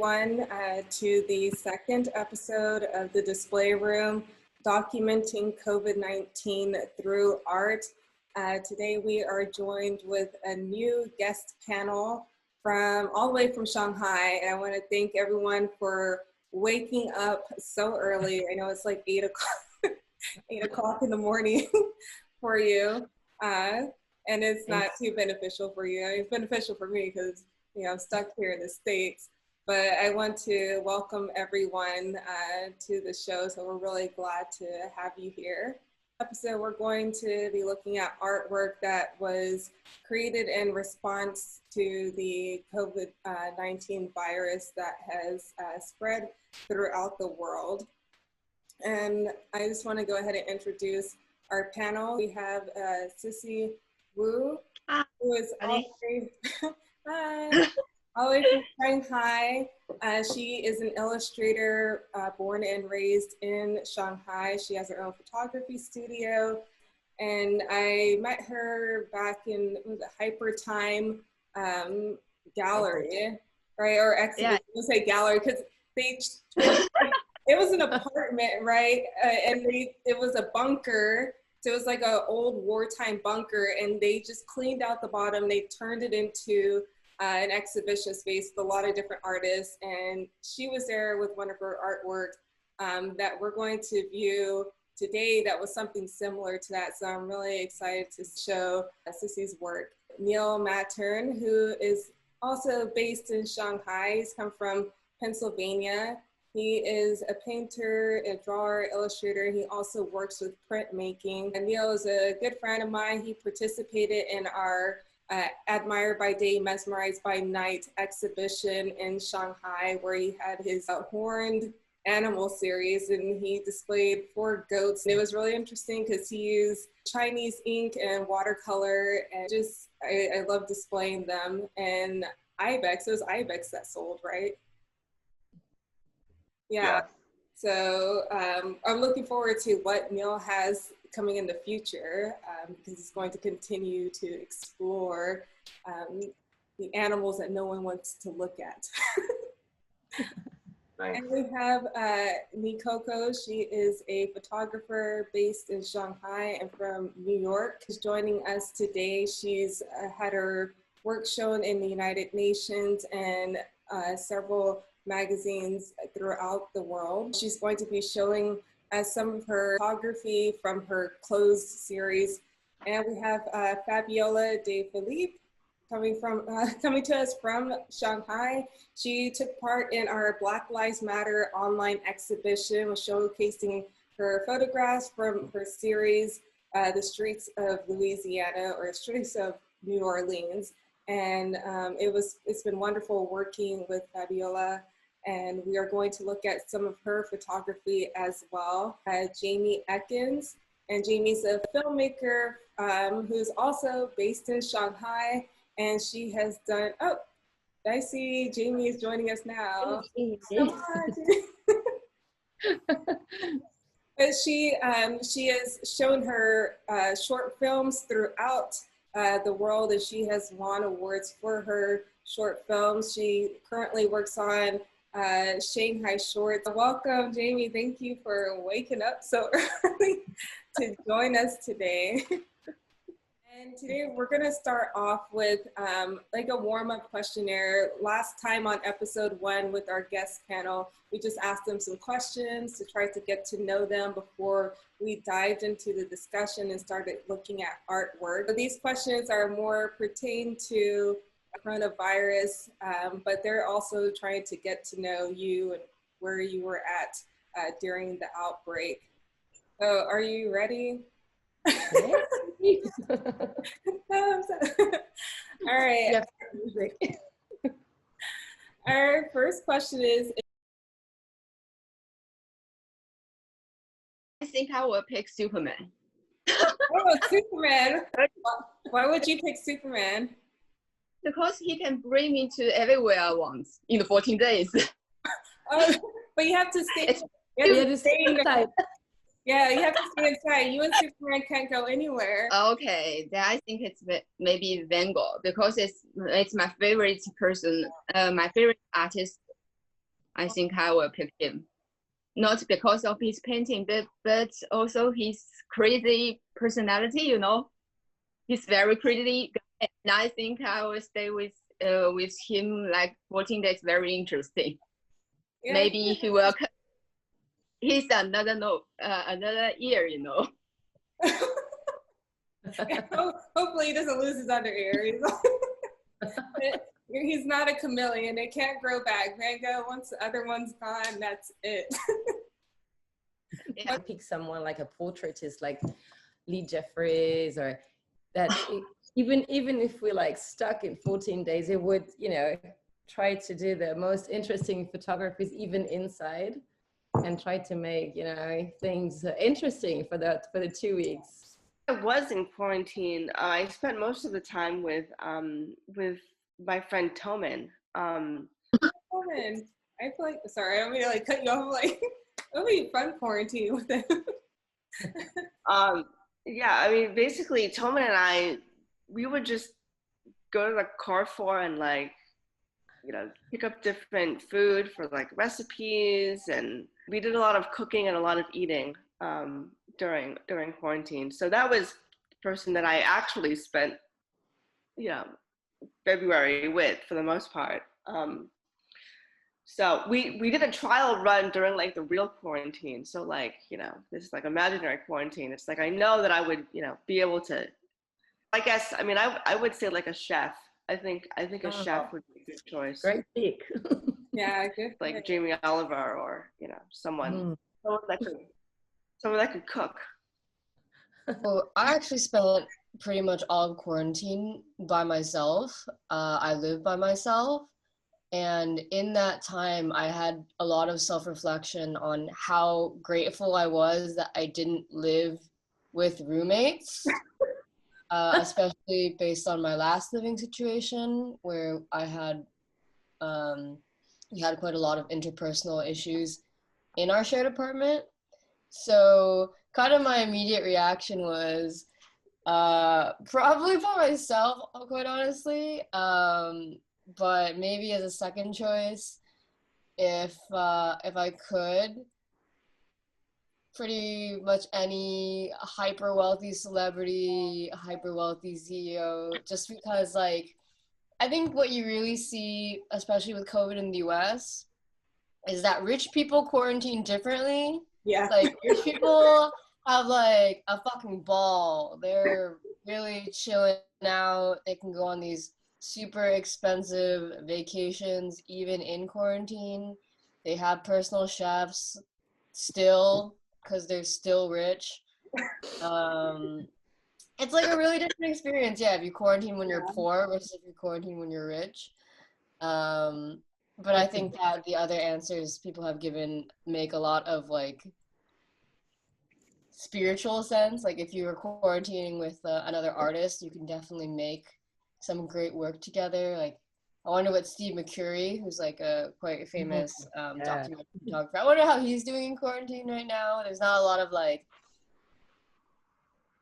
everyone to the second episode of the Display Room, documenting COVID-19 through art. Today we are joined with a new guest panel from all the way from Shanghai. And I want to thank everyone for waking up so early. I know it's like 8 o'clock, 8 o'clock in the morning for you. And it's not too beneficial for you. It's beneficial for me because I'm stuck here in the States. But I want to welcome everyone to the show. So we're really glad to have you here. Episode, we're going to be looking at artwork that was created in response to the COVID-19 virus that has spread throughout the world. And I just want to go ahead and introduce our panel. We have Sissi Wu, who is all the way from Shanghai. She is an illustrator born and raised in Shanghai. She has her own photography studio. And I met her back in the Hyper Time gallery, right? Or exhibition, yeah. Say gallery, because it was an apartment, right? And it was a bunker. So it was like an old wartime bunker, and they just cleaned out the bottom. They turned it into an exhibition space with a lot of different artists. And she was there with one of her artwork that we're going to view today that was something similar to that. So I'm really excited to show Sissi's work. Neil Mattern, who is also based in Shanghai. He's come from Pennsylvania. He is a painter, a drawer, illustrator. He also works with printmaking. And Neil is a good friend of mine. He participated in our Admired by Day, Mesmerized by Night exhibition in Shanghai, where he had his horned animal series, and he displayed 4 goats. And it was really interesting because he used Chinese ink and watercolor, and just, I love displaying them. And ibex, it was ibex that sold, right? Yeah. So I'm looking forward to what Neil has coming in the future, because he's going to continue to explore the animals that no one wants to look at. Nice. And we have Nicoco. She is a photographer based in Shanghai and from New York. She's joining us today. She's had her work shown in the United Nations and several magazines throughout the world. She's going to be showing some of her photography from her closed series. And we have Fabiola de Felip coming to us from Shanghai. She took part in our Black Lives Matter online exhibition, showcasing her photographs from her series, The Streets of Louisiana, or Streets of New Orleans. And it's been wonderful working with Fabiola. And we are going to look at some of her photography as well. Jaime Ekkens, and Jaime's a filmmaker who's also based in Shanghai, and she has done, oh, I see Jaime is joining us now. Come on. But she has shown her short films throughout the world, and she has won awards for her short films. She currently works on Shanghai Shorts. Welcome, Jaime. Thank you for waking up so early to join us today. And today we're going to start off with like a warm-up questionnaire. Last time on episode 1 with our guest panel, we just asked them some questions to try to get to know them before we dived into the discussion and started looking at artwork. So these questions are more pertain to coronavirus, but they're also trying to get to know you and where you were at during the outbreak. So are you ready? All right. Yep. Our first question is, I think I will pick Superman. oh, Superman. Why would you pick Superman? Because he can bring me to everywhere I want in the 14 days. Oh, but you have to stay. You have to stay inside. Yeah, you have to stay inside. You and Superman can't go anywhere. Okay, then I think it's maybe Van Gogh, because it's my favorite person, my favorite artist I think I will pick him. Not because of his painting, but also his crazy personality, you know. He's very crazy, and I think I will stay with him like 14 days. Very interesting. Yeah. Maybe he will. He's another another year, you know. Hopefully he doesn't lose his other ear. He's not a chameleon. It can't grow back. Van Gogh, once the other one's gone, that's it. Yeah, pick someone like a portraitist like Lee Jeffries, or that even if we're like stuck in 14 days, it would, you know, try to do the most interesting photographies even inside, and try to make, you know, things interesting for the 2 weeks. I was in quarantine. I spent most of the time with my friend Toman. Toman, I feel like, sorry, I don't mean to like cut you off. Like, it'll be fun quarantine with him. Yeah, I mean, basically, Toman and I, we would just go to the Carrefour and like, you know, pick up different food for like recipes, and we did a lot of cooking and a lot of eating during quarantine. So that was the person that I actually spent, you know, February with for the most part. So we did a trial run during like the real quarantine. So like, you know, this is like imaginary quarantine. It's like I know that I would, you know, be able to, I guess, I mean, I would say like a chef. I think a chef would be a good choice. Great pick. Yeah, good. Like Jamie Oliver, or, you know, someone that could cook. Well, I actually spent pretty much all of quarantine by myself. I live by myself. And in that time, I had a lot of self-reflection on how grateful I was that I didn't live with roommates, especially based on my last living situation, where I had we had quite a lot of interpersonal issues in our shared apartment. So kind of my immediate reaction was probably by myself, quite honestly. But maybe as a second choice, if I could, pretty much any hyper wealthy celebrity, hyper wealthy CEO, just because like I think what you really see, especially with COVID in the US, is that rich people quarantine differently. Yeah. Like rich people have like a fucking ball. They're really chilling out. They can go on these super expensive vacations even in quarantine. They have personal chefs still because they're still rich. It's like a really different experience, yeah, if you quarantine when you're poor versus if you quarantine when you're rich. But I think that the other answers people have given make a lot of like spiritual sense. Like if you were quarantining with another artist, you can definitely make some great work together. Like I wonder what Steve McCurry, who's like a quite famous documentary photographer, I wonder how he's doing in quarantine right now. There's not a lot of like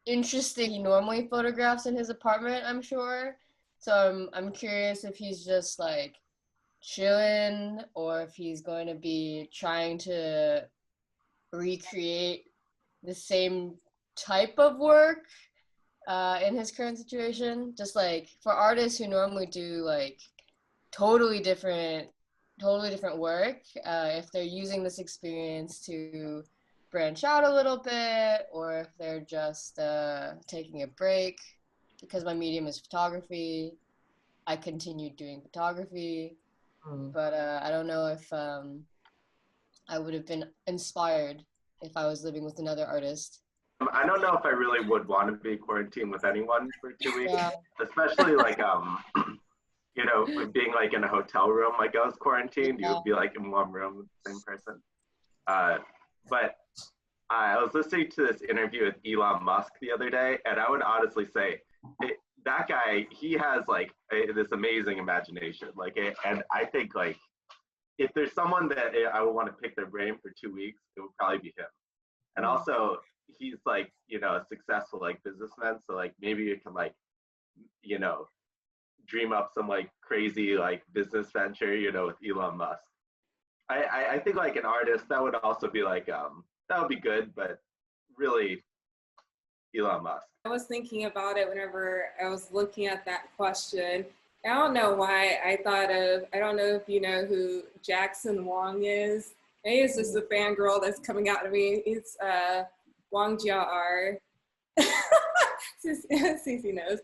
interesting he normally photographs in his apartment, I'm sure. So I'm curious if he's just like chilling or if he's going to be trying to recreate the same type of work in his current situation. Just like for artists who normally do like totally different work, if they're using this experience to branch out a little bit, or if they're just taking a break. Because my medium is photography, I continued doing photography, but I don't know if I would have been inspired if I was living with another artist. I don't know if I really would want to be quarantined with anyone for 2 weeks, especially like, you know, being like in a hotel room, like I was quarantined, you would be like in one room with the same person. But I was listening to this interview with Elon Musk the other day, and I would honestly say that guy, he has like this amazing imagination. Like, and I think like if there's someone that I would want to pick their brain for 2 weeks, it would probably be him. And also, he's like, you know, a successful like businessman. So like maybe you can like, you know, dream up some like crazy like business venture, you know, with Elon Musk. I think like an artist, that would also be like, that would be good, but really Elon Musk. I was thinking about it whenever I was looking at that question. I don't know why I thought of, I don't know if you know who Jackson Wang is. Maybe it's just a fangirl that's coming out to me. It's Wang Jia. Sissi knows.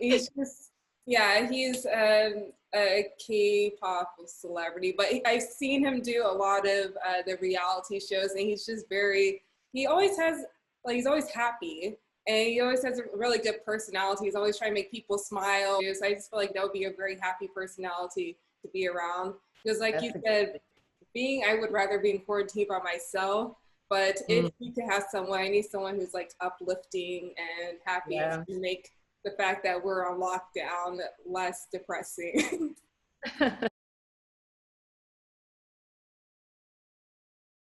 He's just, yeah, he's a K-pop celebrity, but I've seen him do a lot of the reality shows, and he's just very, he always has, like, he's always happy, and he always has a really good personality. He's always trying to make people smile. So I just feel like that would be a very happy personality to be around. Because like you said, I would rather be in quarantine by myself, but if you could have someone, I need someone who's like uplifting and happy to make the fact that we're on lockdown less depressing.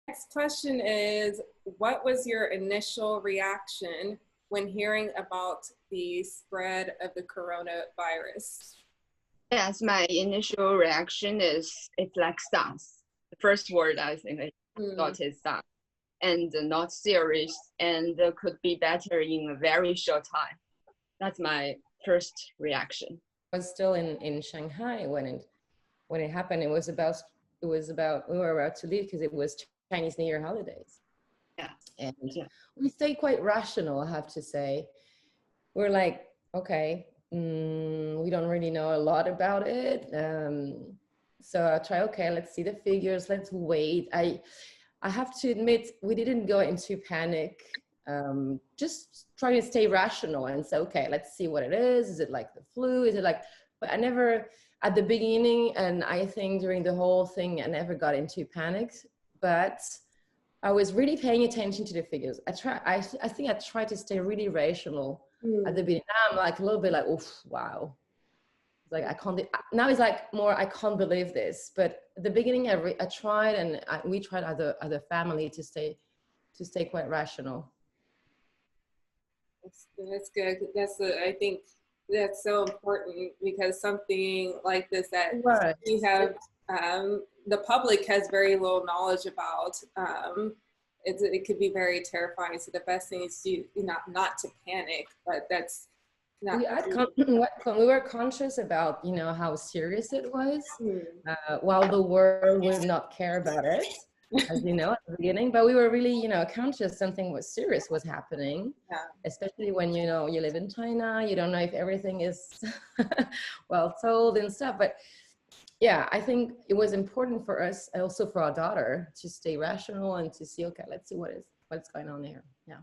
Next question is, what was your initial reaction when hearing about the spread of the coronavirus? Yes, my initial reaction is it's like SARS. The first word I think I thought is SARS, and not serious, and could be better in a very short time. That's my first reaction. I was still in Shanghai when it happened. It was about we were about to leave because it was Chinese New Year holidays. Yeah. And we stayed quite rational, I have to say. We're like, okay, we don't really know a lot about it. So I try, okay, let's see the figures, let's wait. I have to admit, we didn't go into panic. Just try to stay rational and say, okay, let's see what it is. Is it like the flu? Is it like, but I never, at the beginning, and I think during the whole thing, I never got into panic, but I was really paying attention to the figures. I think I tried to stay really rational at the beginning. Now I'm like a little bit like, oof, wow. It's like, I can't, now it's like more, I can't believe this. But at the beginning, I tried, and we tried as a family to stay quite rational. That's good. I think that's so important, because something like this that we have, the public has very little knowledge about. It could be very terrifying. So the best thing is to not to panic, but that's not. We were conscious about how serious it was, while the world would not care about it, as you know, at the beginning. But we were really conscious something was serious was happening, especially when you live in China. You don't know if everything is well told and stuff, but yeah, I think it was important for us, also for our daughter, to stay rational and to see, okay, let's see what's going on here. Yeah.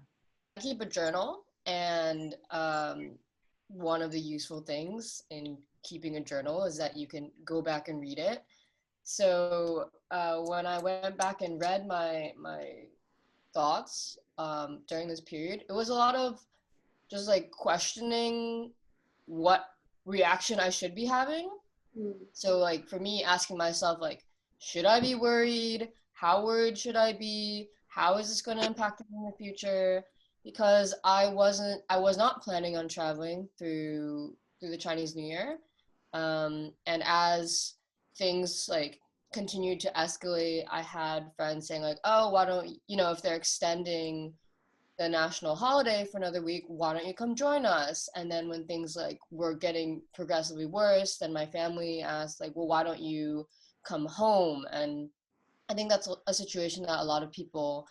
I keep a journal, and one of the useful things in keeping a journal is that you can go back and read it. So when I went back and read my thoughts during this period, it was a lot of just like questioning what reaction I should be having. So like for me, asking myself, like, should I be worried? How worried should I be? How is this going to impact me in the future? Because I was not planning on traveling through the Chinese New Year. And as things like continued to escalate, I had friends saying like, oh, why don't, if they're extending the national holiday for another week, why don't you come join us? And then when things like were getting progressively worse, then my family asked like, well, why don't you come home? And I think that's a situation that a lot of people,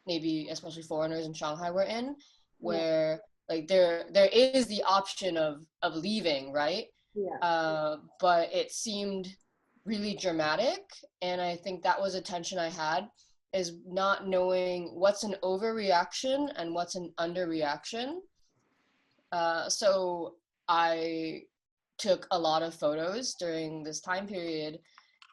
maybe especially foreigners in Shanghai, were in, where like there is the option of leaving, right? But it seemed really dramatic, and I think that was a tension I had, is not knowing what's an overreaction and what's an underreaction. So I took a lot of photos during this time period,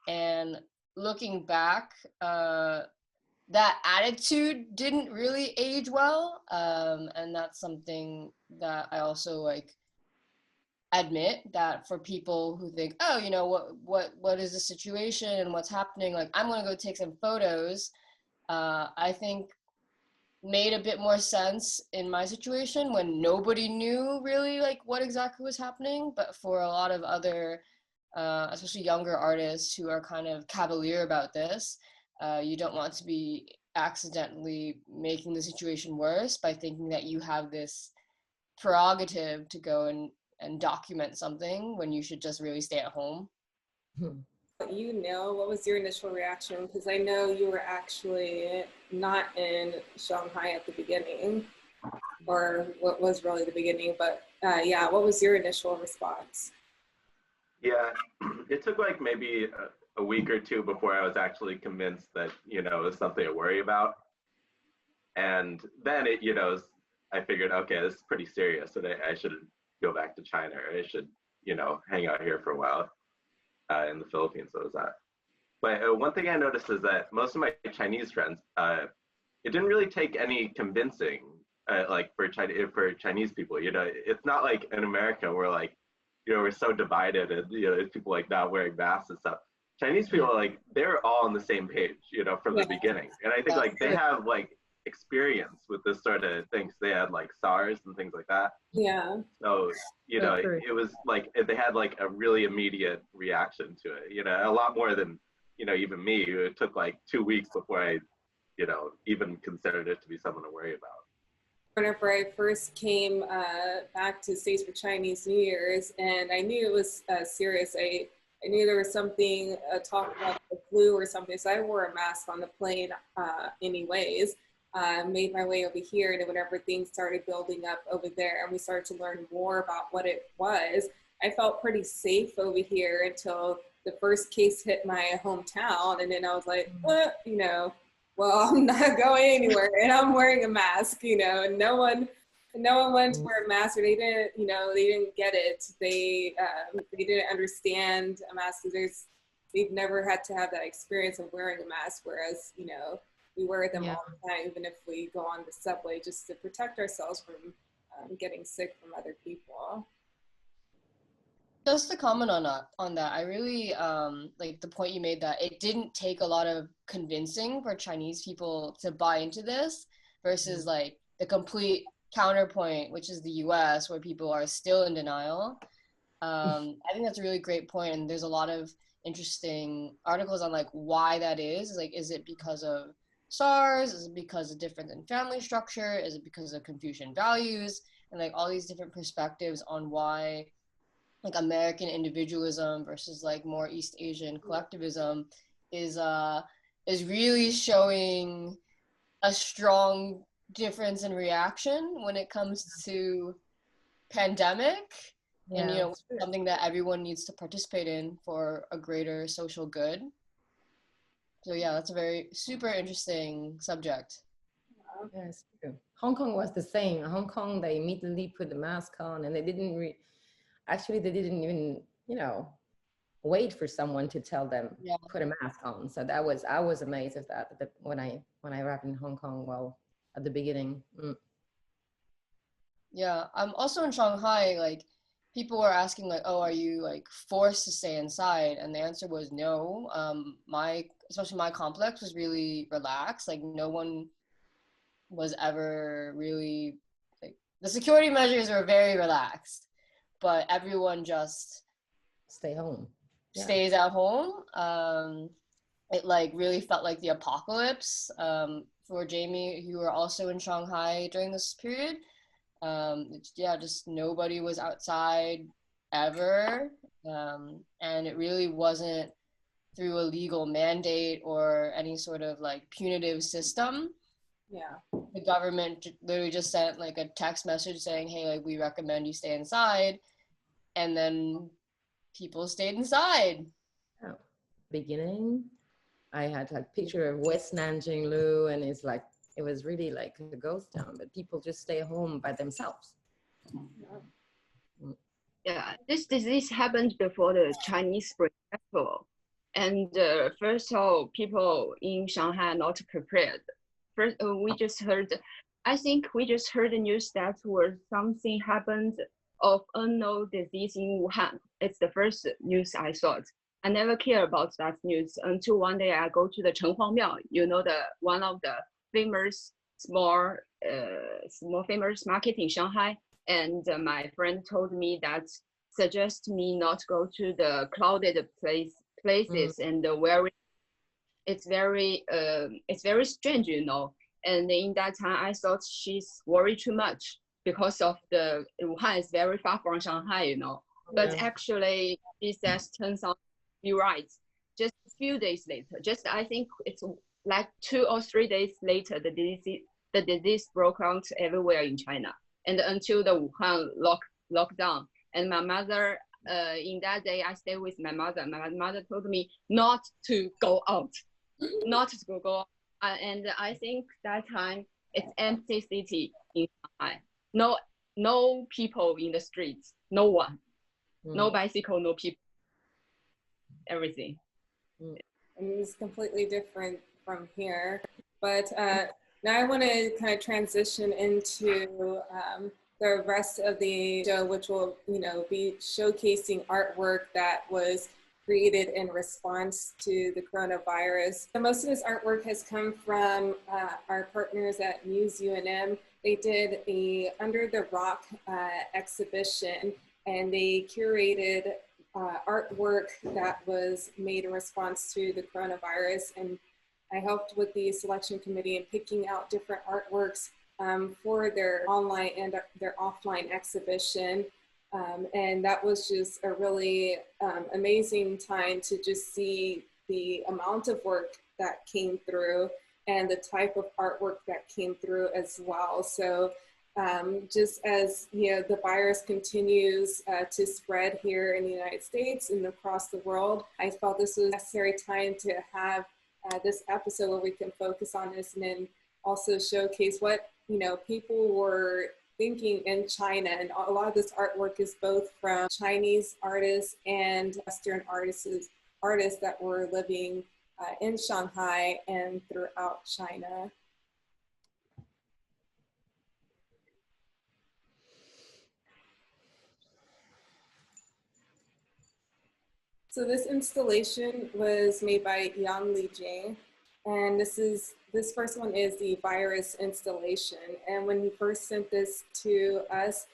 and looking back, that attitude didn't really age well, and that's something that I also like admit, that for people who think, oh, what is the situation and what's happening, like I'm gonna go take some photos, I think made a bit more sense in my situation when nobody knew really like what exactly was happening. But for a lot of other especially younger artists who are kind of cavalier about this. You don't want to be accidentally making the situation worse by thinking that you have this prerogative to go and document something when you should just really stay at home. You know, what was your initial reaction? Because I know you were actually not in Shanghai at the beginning, or what was really the beginning, but yeah, what was your initial response? Yeah, it took like maybe a week or two before I was actually convinced that, you know, it was something to worry about. And then it, you know, I figured, okay, this is pretty serious, so I should go back to China, or I should, you know, hang out here for a while in the Philippines. So it was that. But one thing I noticed is that most of my Chinese friends, it didn't really take any convincing, like for Chinese people. You know, it's not like in America where like, you know, we're so divided, and you know, there's people like not wearing masks and stuff. Chinese people, like, they're all on the same page, you know, from the beginning. And I think like they have like experience with this sort of things. They had like SARS and things like that. Yeah. So, you know, it was like they had like a really immediate reaction to it, you know, a lot more than, you know, even me. It took like 2 weeks before I, you know, even considered it to be something to worry about. Whenever I first came back to the States for Chinese New Year's, and I knew it was serious. I knew there was something, talk about the flu or something, so I wore a mask on the plane anyways. Made my way over here, and whenever things started building up over there and we started to learn more about what it was, I felt pretty safe over here until the first case hit my hometown, and then I was like, you know, well, I'm not going anywhere, and I'm wearing a mask, you know, and no one wanted to wear a mask, or they didn't, you know, they didn't get it. They didn't understand a mask because they've never had to have that experience of wearing a mask, whereas, you know, we wear them all the time, even if we go on the subway, just to protect ourselves from getting sick from other people. Just to comment on that, I really like the point you made that it didn't take a lot of convincing for Chinese people to buy into this versus like the complete counterpoint, which is the US, where people are still in denial. I think that's a really great point, and there's a lot of interesting articles on like why that is. Like, is it because of SARS? Is it because of difference in family structure? Is it because of Confucian values? And like all these different perspectives on why like American individualism versus like more East Asian collectivism is really showing a strong difference in reaction when it comes to pandemic, and you know, something that everyone needs to participate in for a greater social good. So yeah, that's a very super interesting subject. Yeah, it's true. Hong Kong was the same. In Hong Kong, they immediately put the mask on, and they didn't actually, they didn't even, you know, wait for someone to tell them put a mask on. So I was amazed at that when I arrived in Hong Kong. Well, at the beginning. Yeah, I'm also in Shanghai. Like, people were asking like, oh, are you like forced to stay inside? And the answer was no. Especially my complex was really relaxed. Like, no one was ever really, like, the security measures were very relaxed, but everyone just stay home. Stays at home. It like really felt like the apocalypse for Jaime, who were also in Shanghai during this period. Just nobody was outside ever, and it really wasn't through a legal mandate or any sort of like punitive system. The government literally just sent like a text message saying, hey, like, we recommend you stay inside, and then people stayed inside. Beginning, I had like picture of West Nanjing, and it's like, it was really like a ghost town, but people just stay home by themselves. Yeah, this disease happened before the Chinese Spring Festival. And first of all, people in Shanghai are not prepared. First, I think we just heard the news that something happened of unknown disease in Wuhan. It's the first news I saw. I never care about that news until one day I go to the Chenghuang Miao, you know, one of the famous small famous market in Shanghai, and my friend told me that suggest me not go to the crowded places and where it's very strange, you know. And in that time, I thought she's worried too much because of the Wuhan is very far from Shanghai, you know. But actually, she says turns out you're right. Just a few days later, I think it's like 2 or 3 days later, the disease broke out everywhere in China, and until the Wuhan lockdown. And my mother, in that day, I stayed with my mother. My mother told me not to go out, not to go out. And I think that time it's empty city in Shanghai. No people in the streets. No one. No bicycle. No people. Everything. And it's completely different from here. But now I want to kind of transition into the rest of the show, which will, you know, be showcasing artwork that was created in response to the coronavirus. So most of this artwork has come from our partners at MuseU&M. They did a Under the Rock exhibition, and they curated artwork that was made in response to the coronavirus. And I helped with the selection committee in picking out different artworks for their online and their offline exhibition. And that was just a really amazing time to just see the amount of work that came through and the type of artwork that came through as well. So just as, you know, the virus continues to spread here in the United States and across the world, I felt this was a necessary time to have this episode where we can focus on this and then also showcase what, you know, people were thinking in China. And a lot of this artwork is both from Chinese artists and Western artists that were living in Shanghai and throughout China. So this installation was made by Yang Li, and this first one is the virus installation. And when he first sent this to us,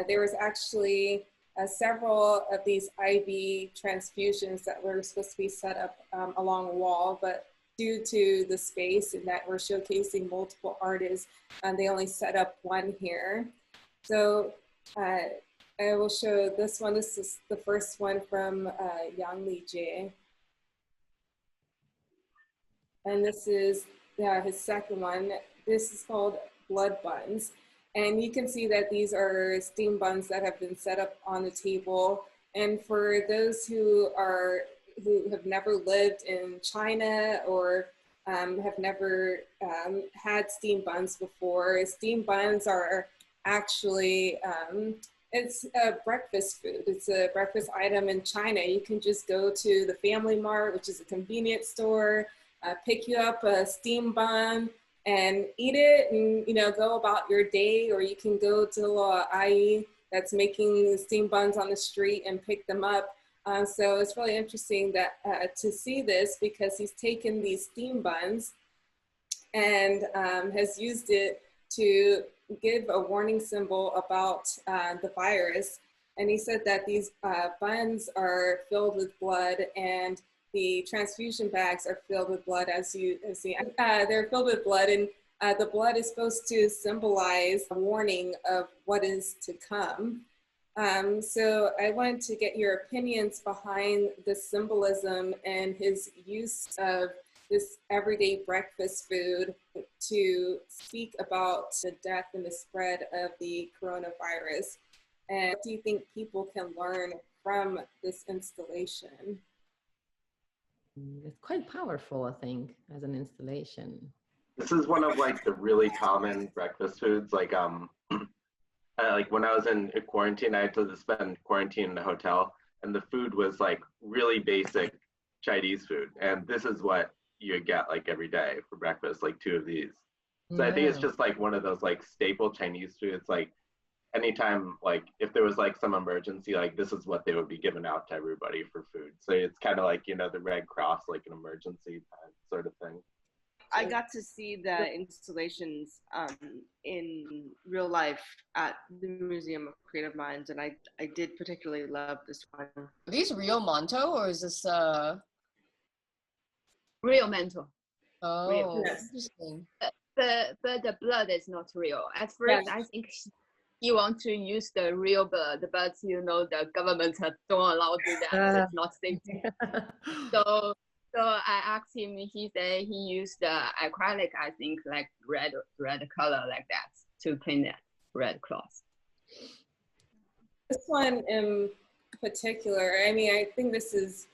there was actually several of these IV transfusions that were supposed to be set up along a wall, but due to the space and that we're showcasing multiple artists, they only set up one here. So I will show this one. This is the first one from Yang Li. And this is his second one. This is called Blood Buns. And you can see that these are steam buns that have been set up on the table. And for those who have never lived in China or have never had steam buns before, steam buns are actually, it's a breakfast food. It's a breakfast item in China. You can just go to the Family Mart, which is a convenience store, pick you up a steam bun and eat it and, you know, go about your day. Or you can go to a IE that's making steam buns on the street and pick them up. So it's really interesting that to see this, because he's taken these steam buns and has used it to give a warning symbol about the virus. And he said that these buns are filled with blood and the transfusion bags are filled with blood, as you see. They're filled with blood, and the blood is supposed to symbolize a warning of what is to come. So I wanted to get your opinions behind the symbolism and his use of this everyday breakfast food to speak about the death and the spread of the coronavirus. And what do you think people can learn from this installation? It's quite powerful, I think, as an installation. This is one of like the really common breakfast foods. Like like when I was in quarantine, I had to spend quarantine in a hotel, and the food was like really basic Chinese food. And this is what you get like every day for breakfast, like 2 of these. So I think it's just like one of those like staple Chinese foods. Like anytime, like if there was like some emergency, like this is what they would be giving out to everybody for food. So it's kind of like, you know, the Red Cross, like an emergency sort of thing. I got to see the installations in real life at the Museum of Creative Minds, and I did particularly love this one. Are these real manto, or is this real mantle? Oh, real. Yes. interesting. But the blood is not real. At first, Yes. I think he want to use the real blood, but you know the government don't allow do that. It's not safe. So I asked him. He said he used the acrylic. I think like red color like that to paint that red cloth. This one in particular, I mean, I think this is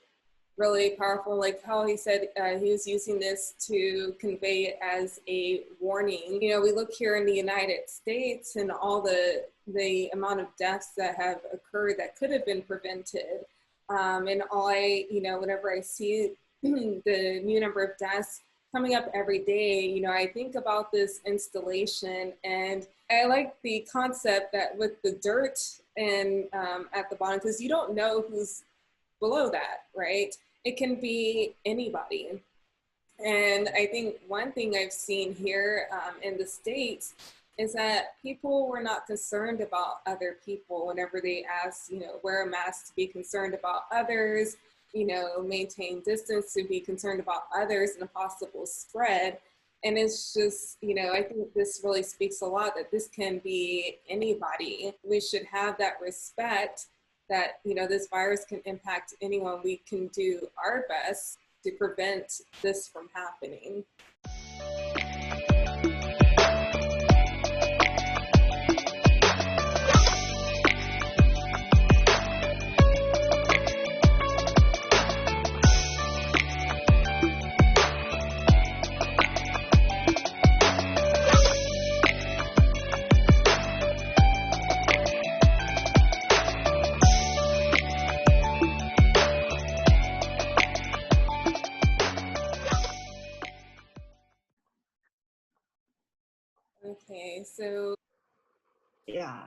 really powerful, like how he said he was using this to convey it as a warning. You know, we look here in the United States and all the amount of deaths that have occurred that could have been prevented. And whenever I see the new number of deaths coming up every day, you know, I think about this installation, and I like the concept that with the dirt and at the bottom, because you don't know who's below that, right? It can be anybody. And I think one thing I've seen here in the States is that people were not concerned about other people whenever they asked, you know, wear a mask to be concerned about others, you know, maintain distance to be concerned about others and a possible spread. And it's just, you know, I think this really speaks a lot that this can be anybody. We should have that respect that, you know, this virus can impact anyone. We can do our best to prevent this from happening. Okay, so yeah,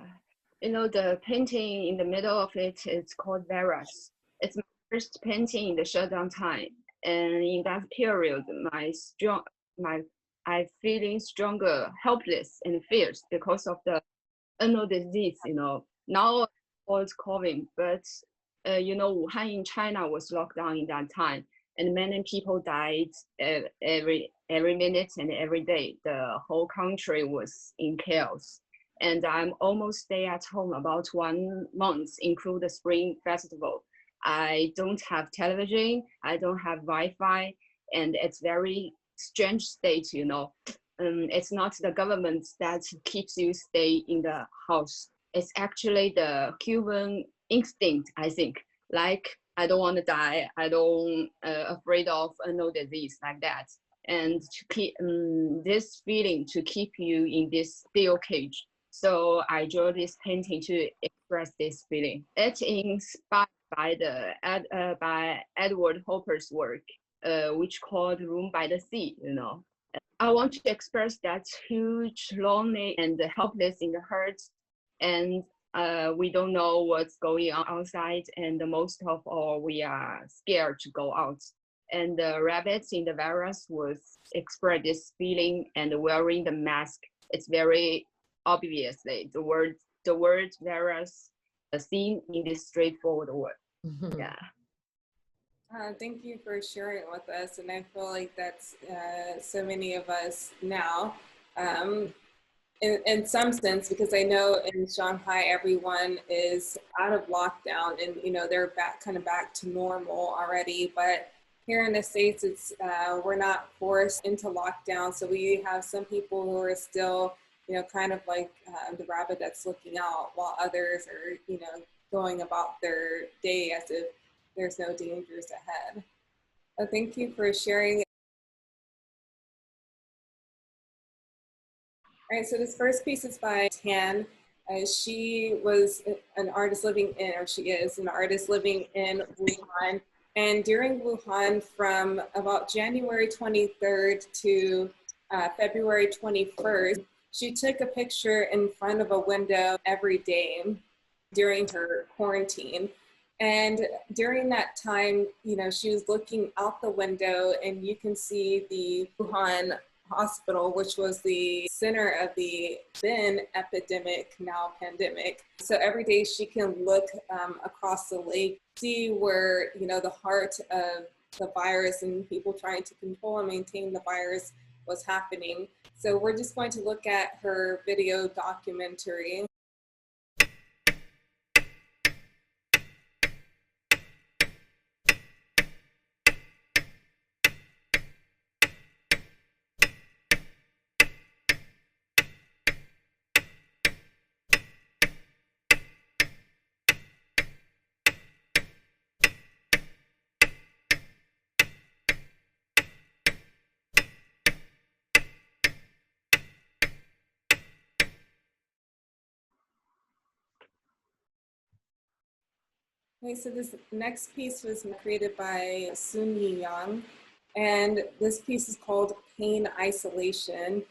you know, the painting in the middle of it is called Veras. It's my first painting in the shutdown time, and in that period, I feeling stronger, helpless, and fierce because of the unknown disease. You know, now it's COVID, but you know, Wuhan in China was locked down in that time, and many people died every minute and every day. The whole country was in chaos. And I'm almost stay at home about 1 month, include the Spring Festival. I don't have television, I don't have Wi-Fi, and it's very strange state, you know. It's not the government that keeps you stay in the house. It's actually the human instinct, I think. Like, I don't want to die, I don't afraid of no disease like that. And to keep this feeling to keep you in this steel cage. So I drew this painting to express this feeling. It's inspired by Edward Hopper's work, which called Room by the Sea, you know. I want to express that huge, lonely, and helpless in the heart, and we don't know what's going on outside, and most of all, we are scared to go out. And the rabbits in the virus was express this feeling, and wearing the mask. It's very obviously the word virus, a theme in this straightforward word. Mm-hmm. Yeah. Thank you for sharing it with us, and I feel like that's so many of us now. In some sense, because I know in Shanghai everyone is out of lockdown, and you know they're back to normal already. But here in the States, it's we're not forced into lockdown, so we have some people who are still, you know, kind of like the rabbit that's looking out, while others are, you know, going about their day as if there's no dangers ahead. So thank you for sharing. All right, so this first piece is by Tan. She was an artist living in, or she is an artist living in Wuhan. And during Wuhan, from about January 23rd to February 21st, she took a picture in front of a window every day during her quarantine. And during that time, you know, she was looking out the window and you can see the Wuhan hospital, which was the center of the then epidemic, now pandemic. So every day she can look across the lake, see where, you know, the heart of the virus and people trying to control and maintain the virus was happening. So we're just going to look at her video documentary. Okay, so this next piece was created by Sun Yi Yang, and this piece is called Pain Isolation.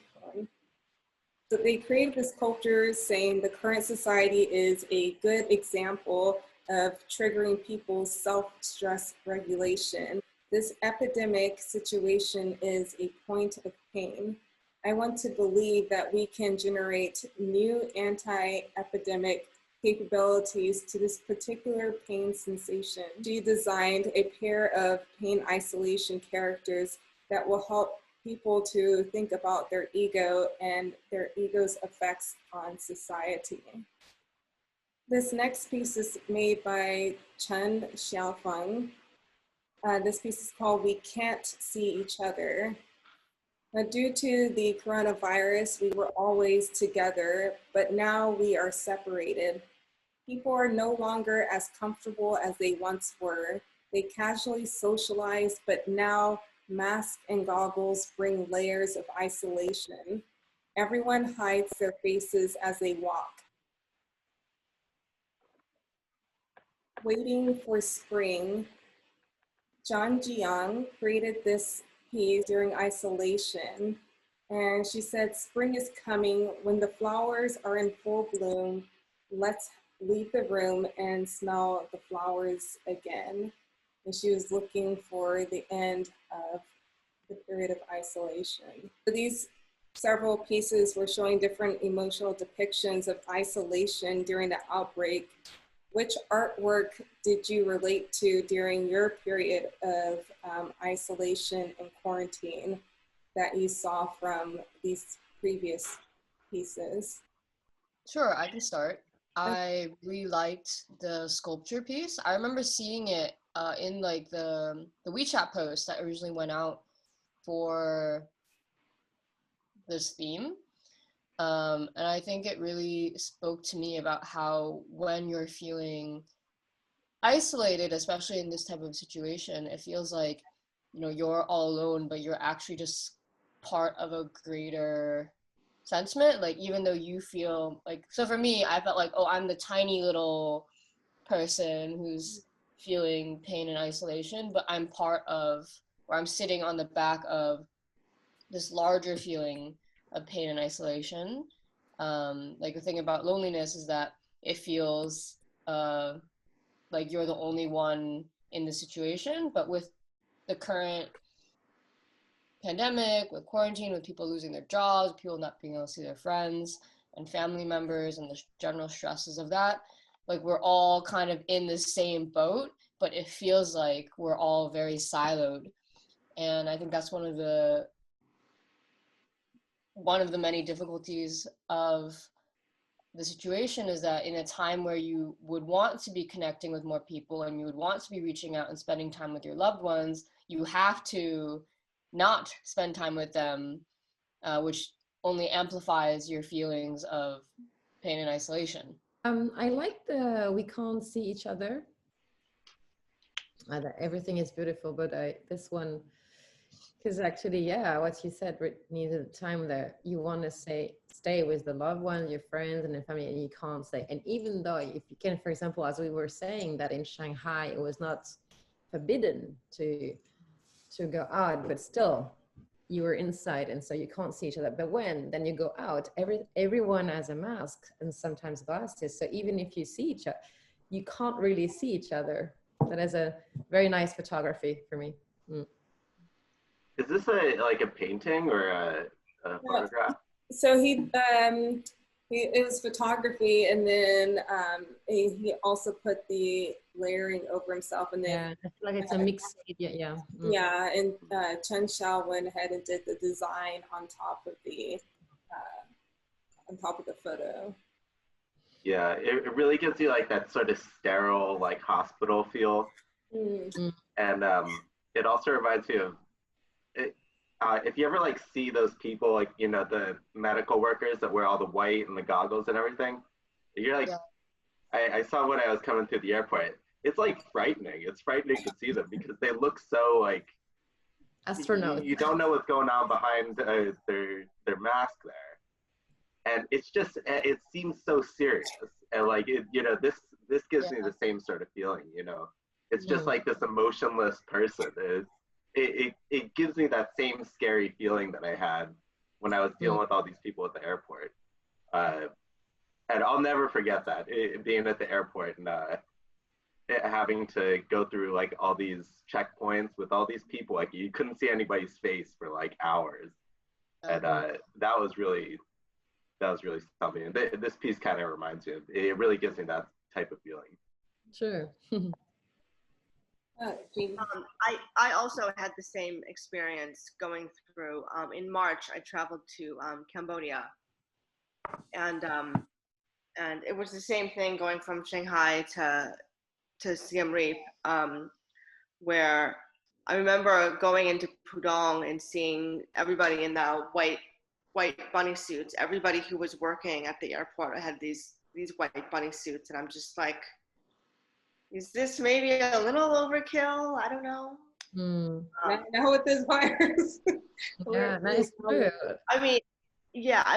So they created this sculpture saying the current society is a good example of triggering people's self-stress regulation. This epidemic situation is a point of pain. I want to believe that we can generate new anti-epidemic capabilities to this particular pain sensation. She designed a pair of pain isolation characters that will help people to think about their ego and their ego's effects on society. This next piece is made by Chen Xiaofeng. This piece is called We Can't See Each Other. Due to the coronavirus, we were always together, but now we are separated. People are no longer as comfortable as they once were. They casually socialize, but now masks and goggles bring layers of isolation. Everyone hides their faces as they walk. Waiting for spring, Zhang Jiang created this piece during isolation. And she said, spring is coming. When the flowers are in full bloom, let's leave the room and smell the flowers again. And she was looking for the end of the period of isolation. So these several pieces were showing different emotional depictions of isolation during the outbreak. Which artwork did you relate to during your period of isolation and quarantine that you saw from these previous pieces? Sure, I can start. I really liked the sculpture piece. I remember seeing it in like the WeChat post that originally went out for this theme. And I think it really spoke to me about how when you're feeling isolated, especially in this type of situation, it feels like, you know, you're all alone, but you're actually just part of a greater sentiment. Like, even though you feel like, so for me, I felt like, oh, I'm the tiny little person who's feeling pain and isolation, but I'm part of, or I'm sitting on the back of this larger feeling of pain and isolation. Like the thing about loneliness is that it feels like you're the only one in the situation, but with the current pandemic, with quarantine, with people losing their jobs, people not being able to see their friends and family members and the general stresses of that, like we're all kind of in the same boat, but it feels like we're all very siloed. And I think that's one of the many difficulties of the situation, is that in a time where you would want to be connecting with more people and you would want to be reaching out and spending time with your loved ones, you have to not spend time with them, which only amplifies your feelings of pain and isolation. I like the we can't see each other. Everything is beautiful, but this one, because actually, yeah, what you said, Brittany, the time that you want to stay with the loved ones, your friends and your family, and you can't stay. And even though if you can, for example, as we were saying, that in Shanghai, it was not forbidden to go out, but still you were inside, and so you can't see each other. But then you go out, everyone has a mask and sometimes glasses. So even if you see each other, you can't really see each other. That is a very nice photography for me. Is this like a painting or a photograph? So it was photography, and then he also put the layering over himself, and then yeah, I feel like it's a mixed media. Yeah. Yeah, and Chen Xiao went ahead and did the design on top of the photo. Yeah, it really gives you like that sort of sterile, like hospital feel. And it also reminds me of it, if you ever like see those people, like, you know, the medical workers that wear all the white and the goggles and everything, you're like, I saw when I was coming through the airport, it's like frightening. It's frightening to see them because they look so like astronauts. You don't know what's going on behind their mask there, and it's just, it seems so serious. And like you know, this gives me the same sort of feeling. You know, it's just like this emotionless person. It gives me that same scary feeling that I had when I was dealing with all these people at the airport. And I'll never forget that, being at the airport and having to go through like all these checkpoints with all these people. Like you couldn't see anybody's face for like hours. And that was really something. And this piece kind of reminds me of, it really gives me that type of feeling. Sure. I also had the same experience going through. In March, I traveled to Cambodia, and it was the same thing going from Shanghai to Siem Reap, where I remember going into Pudong and seeing everybody in the white bunny suits. Everybody who was working at the airport had these white bunny suits, and I'm just like, is this maybe a little overkill? I don't know. Now with this virus. Yeah, that is true. I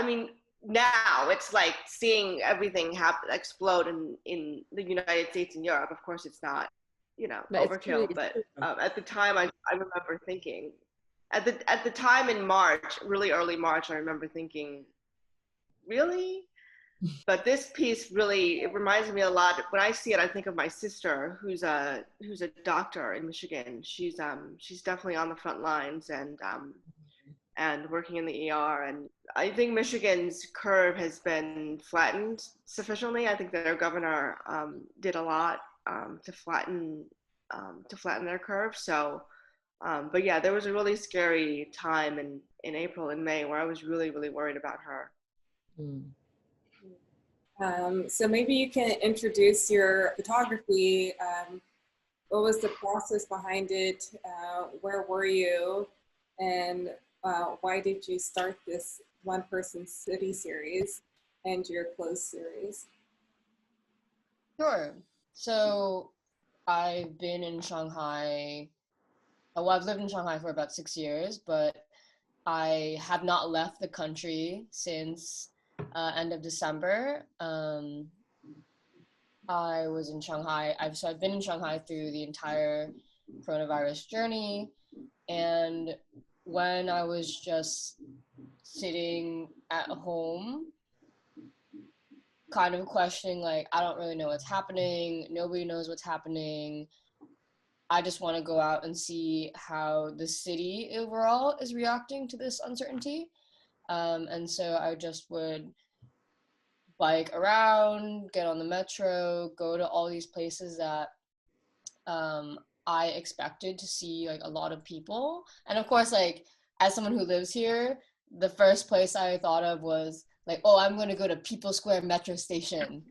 mean, now it's like seeing everything explode in the United States and Europe. Of course, it's not, you know, overkill. But at the time, I remember thinking, at the time in March, really early March, I remember thinking, really? But this piece really, it reminds me a lot. When I see it, I think of my sister, who's a doctor in Michigan. She's definitely on the front lines and working in the ER. And I think Michigan's curve has been flattened sufficiently. I think that their governor did a lot to flatten their curve. So, but yeah, there was a really scary time in April and May where I was really, really worried about her. So maybe you can introduce your photography. What was the process behind it? Where were you? And why did you start this one person city series and your clothes series? Sure. So I've been in Shanghai. Well, I've lived in Shanghai for about 6 years, but I have not left the country since end of December. I was in Shanghai. I've been in Shanghai through the entire coronavirus journey. And when I was just sitting at home, kind of questioning, like, I don't really know what's happening. Nobody knows what's happening. I just want to go out and see how the city overall is reacting to this uncertainty. And so I just would bike around, get on the metro, go to all these places that I expected to see like a lot of people. And of course, like as someone who lives here, the first place I thought of was like, oh, I'm going to go to People Square metro station.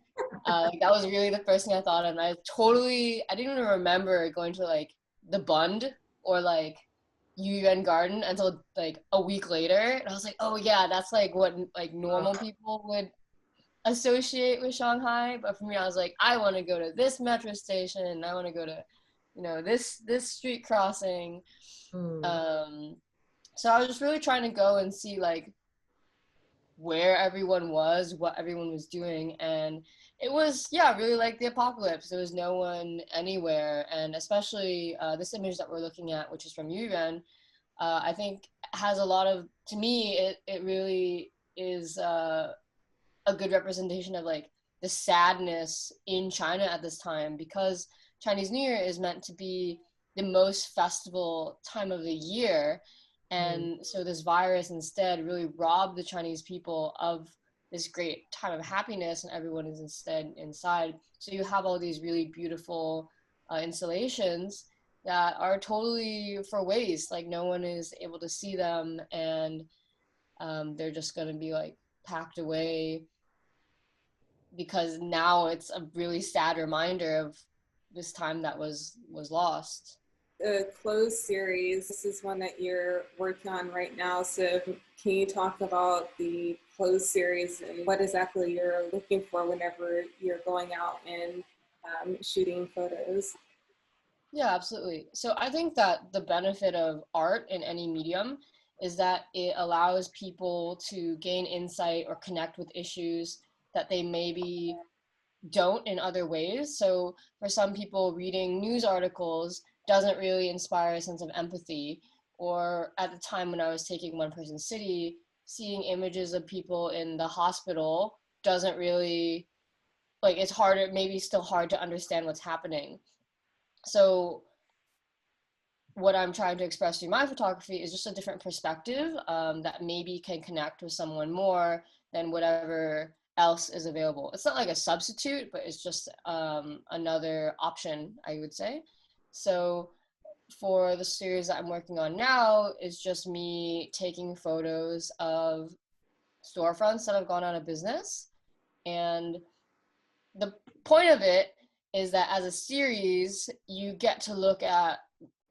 Like, that was really the first thing I thought of. And I didn't even remember going to like the Bund or like UN Garden until like a week later. And I was like, oh yeah, that's like what like normal people would associate with Shanghai. But for me, I was like, I want to go to this metro station. I want to go to, you know, this street crossing. So I was just really trying to go and see like where everyone was, what everyone was doing. And it was, yeah, really like the apocalypse. There was no one anywhere. And especially this image that we're looking at, which is from Yuren, I think has a lot of, to me, it really is a good representation of like the sadness in China at this time, because Chinese New Year is meant to be the most festival time of the year. And so this virus instead really robbed the Chinese people of this great time of happiness, and everyone is instead inside. So you have all these really beautiful installations that are totally for waste. Like no one is able to see them, and they're just going to be like packed away, because now it's a really sad reminder of this time that was lost. The closed series, this is one that you're working on right now. So can you talk about the closed series and what exactly you're looking for whenever you're going out and shooting photos? Yeah, absolutely. So I think that the benefit of art in any medium is that it allows people to gain insight or connect with issues that they maybe don't in other ways. So for some people, reading news articles doesn't really inspire a sense of empathy. Or at the time when I was taking One Person City, seeing images of people in the hospital doesn't really, like, it's harder, maybe still hard to understand what's happening. So what I'm trying to express through my photography is just a different perspective that maybe can connect with someone more than whatever else is available. It's not like a substitute, but it's just another option, I would say. So for the series that I'm working on now, is just me taking photos of storefronts that have gone out of business. And the point of it is that as a series, you get to look at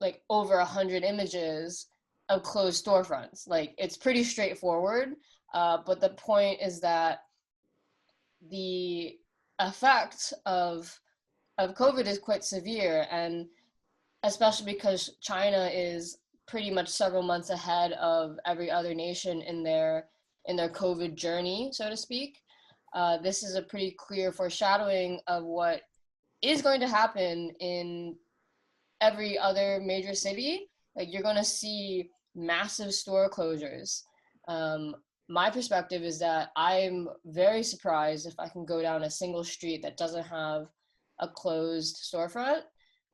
like over 100 images of closed storefronts. Like it's pretty straightforward, but the point is that the effect of COVID is quite severe, and especially because China is pretty much several months ahead of every other nation in their COVID journey, so to speak. This is a pretty clear foreshadowing of what is going to happen in every other major city. Like you're going to see massive store closures. My perspective is that I'm very surprised if I can go down a single street that doesn't have a closed storefront.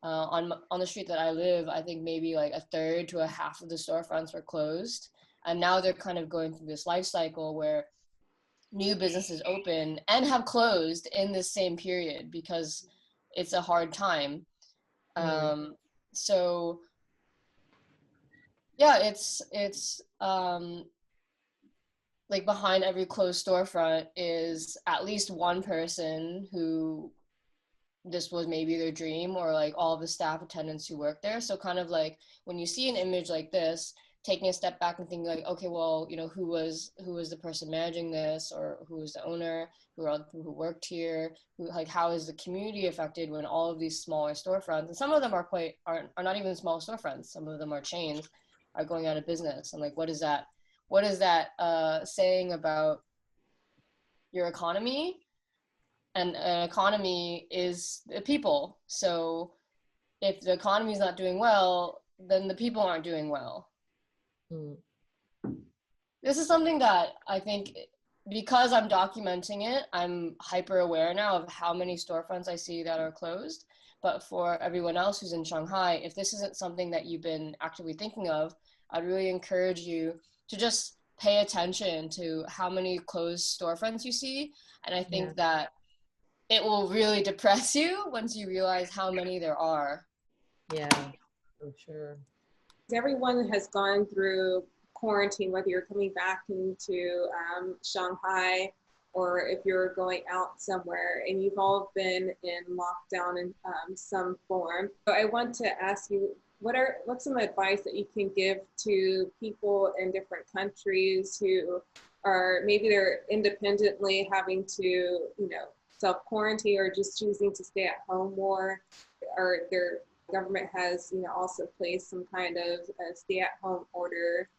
On the street that I live, I think maybe like a third to a half of the storefronts were closed. And now they're kind of going through this life cycle where new businesses open and have closed in this same period because it's a hard time. So yeah, it's like behind every closed storefront is at least one person who this was maybe their dream, or like all of the staff attendants who work there. So kind of like when you see an image like this, taking a step back and thinking like, okay, well, you know, who was the person managing this, or who was the owner, who are the people who worked here, who, like, how is the community affected when all of these smaller storefronts, and some of them are not even small storefronts, some of them are chains, are going out of business. And like, what is that saying about your economy? And an economy is the people. So if the economy is not doing well, then the people aren't doing well. This is something that I think, because I'm documenting it, I'm hyper aware now of how many storefronts I see that are closed. But for everyone else who's in Shanghai, if this isn't something that you've been actively thinking of, I'd really encourage you to just pay attention to how many closed storefronts you see. And I think that it will really depress you once you realize how many there are. Yeah, for sure. Everyone has gone through quarantine, whether you're coming back into Shanghai or if you're going out somewhere, and you've all been in lockdown in some form. So I want to ask you, what's some advice that you can give to people in different countries who are, maybe they're independently having to, you know, self-quarantine, or just choosing to stay at home more, or their government has, you know, also placed some kind of a stay-at-home order.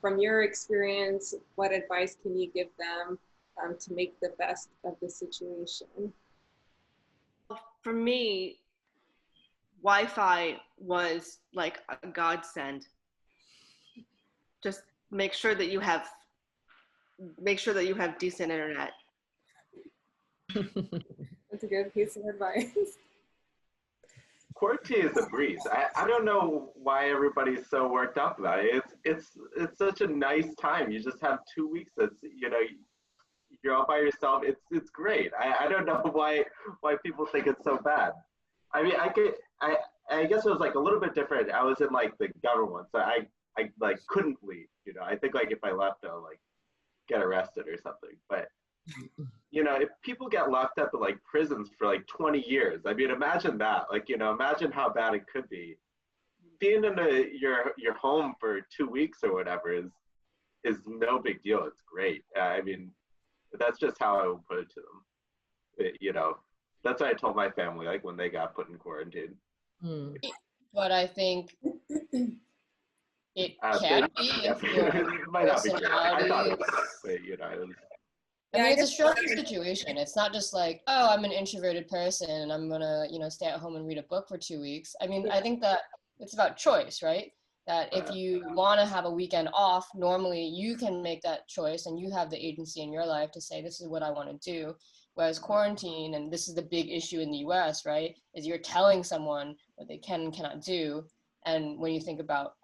From your experience, what advice can you give them to make the best of the situation? For me, Wi-Fi was like a godsend. Just make sure that you have decent internet. That's a good piece of advice. Quarantine is a breeze. I don't know why everybody's so worked up about it. It's such a nice time. You just have 2 weeks that's, you know, you're all by yourself. It's great. I don't know why people think it's so bad. I mean, I guess it was like a little bit different. I was in like the government, so I like couldn't leave. You know, I think like if I left, I'll like get arrested or something. But you know, if people get locked up in like prisons for like 20 years, I mean, imagine that. Like, you know, imagine how bad it could be. Being in your home for 2 weeks or whatever is no big deal. It's great. I mean, that's just how I would put it to them. You know, that's what I told my family, like when they got put in quarantine. But I think it can be if your might not be great. I thought it personality was, but you know, it was. I mean, it's a stressful situation. It's not just like, oh, I'm an introverted person and I'm gonna, you know, stay at home and read a book for 2 weeks. I mean, I think that it's about choice, right? That if you want to have a weekend off, normally you can make that choice and you have the agency in your life to say, this is what I want to do. Whereas quarantine, and this is the big issue in the US, right, is you're telling someone what they can and cannot do. And when you think about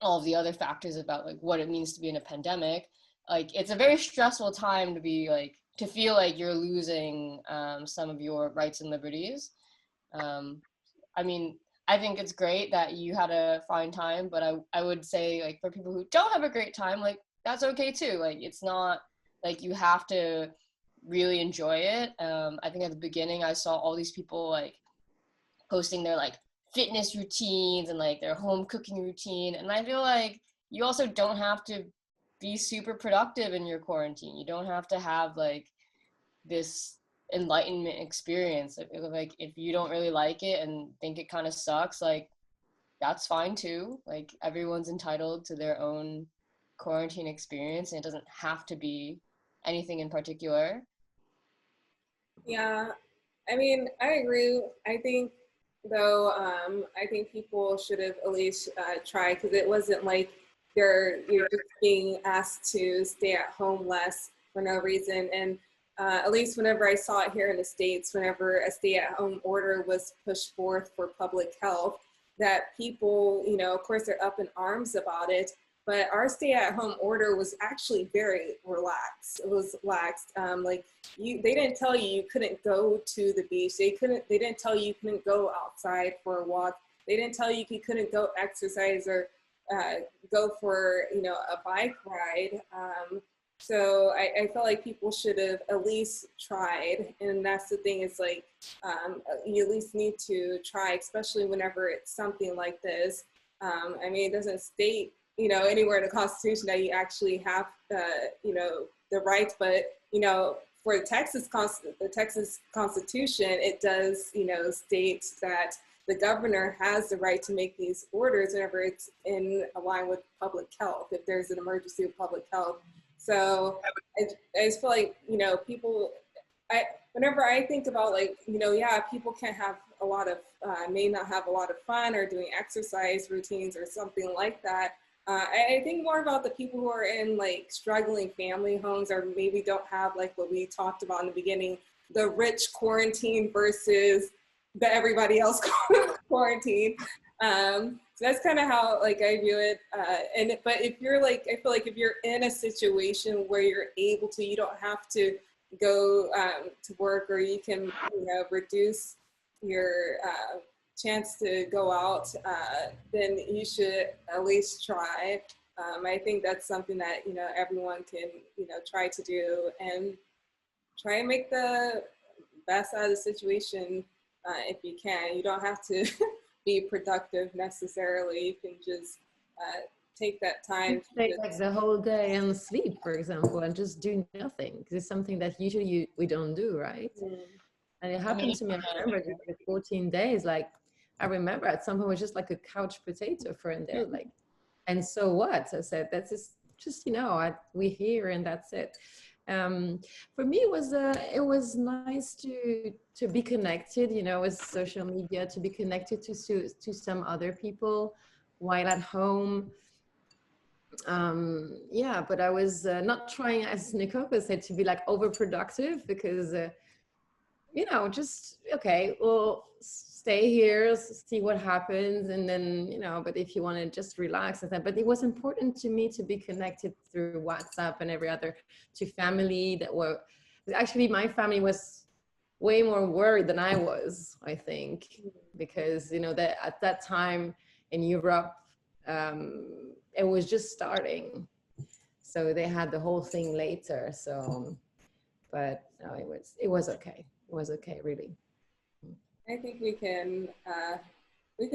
all of the other factors about like what it means to be in a pandemic, like it's a very stressful time to be like, to feel like you're losing some of your rights and liberties. I mean, I think it's great that you had to find time, but I would say like for people who don't have a great time, like that's okay too. Like it's not like you have to really enjoy it. I think at the beginning I saw all these people like posting their like fitness routines and like their home cooking routine. And I feel like you also don't have to be super productive in your quarantine. You don't have to have like this enlightenment experience. Like if you don't really like it and think it kind of sucks, like that's fine too. Like everyone's entitled to their own quarantine experience and it doesn't have to be anything in particular. Yeah, I mean, I agree. I think though, I think people should have at least tried, because it wasn't like you're just being asked to stay at home less for no reason. And at least whenever I saw it here in the States, whenever a stay-at-home order was pushed forth for public health, that people, you know, of course, they're up in arms about it. But our stay-at-home order was actually very relaxed. It was lax. Like they didn't tell you couldn't go to the beach. They didn't tell you couldn't go outside for a walk. They didn't tell you couldn't go exercise or go for, you know, a bike ride. So I feel like people should have at least tried. And that's the thing, is like, you at least need to try, especially whenever it's something like this. I mean, it doesn't state, you know, anywhere in the Constitution that you actually have, you know, the rights, but, you know, for the Texas Constitution, it does, you know, state that the governor has the right to make these orders whenever it's in line with public health, if there's an emergency of public health. So I just feel like, you know, people, whenever I think about like, you know, yeah, people can't have a lot of, may not have a lot of fun or doing exercise routines or something like that. I think more about the people who are in like struggling family homes, or maybe don't have like what we talked about in the beginning, the rich quarantine versus the everybody else quarantine. So that's kind of how like I view it. But if you're like, I feel like if you're in a situation where you're able to, you don't have to go to work, or you can, you know, reduce your chance to go out, then you should at least try. I think that's something that, you know, everyone can, you know, try to do and try and make the best out of the situation if you can. You don't have to be productive necessarily. You can just take that time. Take like the whole day and sleep, for example, and just do nothing, because it's something that usually we don't do, right? And it happened to me. I remember the 14 days, like I remember at some point it was just like a couch potato for a day, like, and so what? I said, that's just you know, we're here and that's it. For me, it was nice to be connected, you know, with social media, to be connected to some other people while at home. Yeah, but I was not trying, as Nicoco said, to be like overproductive, because you know, just, okay, well, stay here, see what happens. And then, you know, but if you want to just relax and that, but it was important to me to be connected through WhatsApp and every other, to family that were, actually my family was way more worried than I was, I think, because, you know, that at that time in Europe, it was just starting. So they had the whole thing later. So, but no, it was okay. It was okay, really. I think we can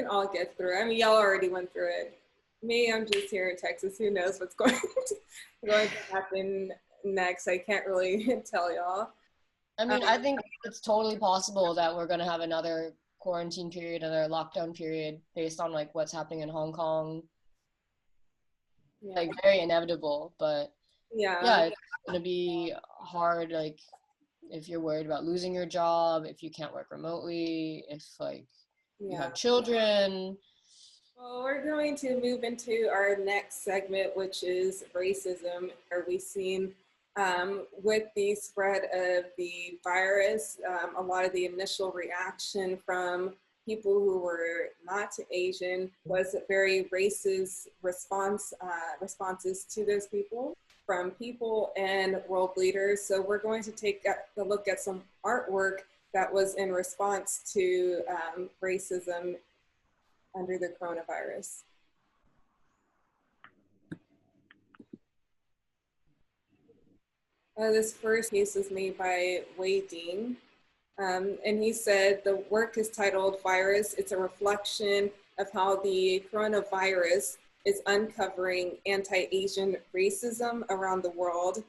all get through it. I mean, y'all already went through it. Me, I'm just here in Texas. Who knows what's going to happen next? I can't really tell y'all. I mean, I think it's totally possible that we're going to have another quarantine period, another lockdown period based on like what's happening in Hong Kong. Yeah. Like very inevitable, but yeah, it's going to be hard. Like if you're worried about losing your job, if you can't work remotely, if like you have children. Well, we're going to move into our next segment, which is racism. Are we seeing with the spread of the virus, a lot of the initial reaction from people who were not Asian was very racist responses to those people from people and world leaders. So we're going to take a look at some artwork that was in response to racism under the coronavirus. This first piece was made by Deem. And he said the work is titled Virus. It's a reflection of how the coronavirus is uncovering anti-Asian racism around the world.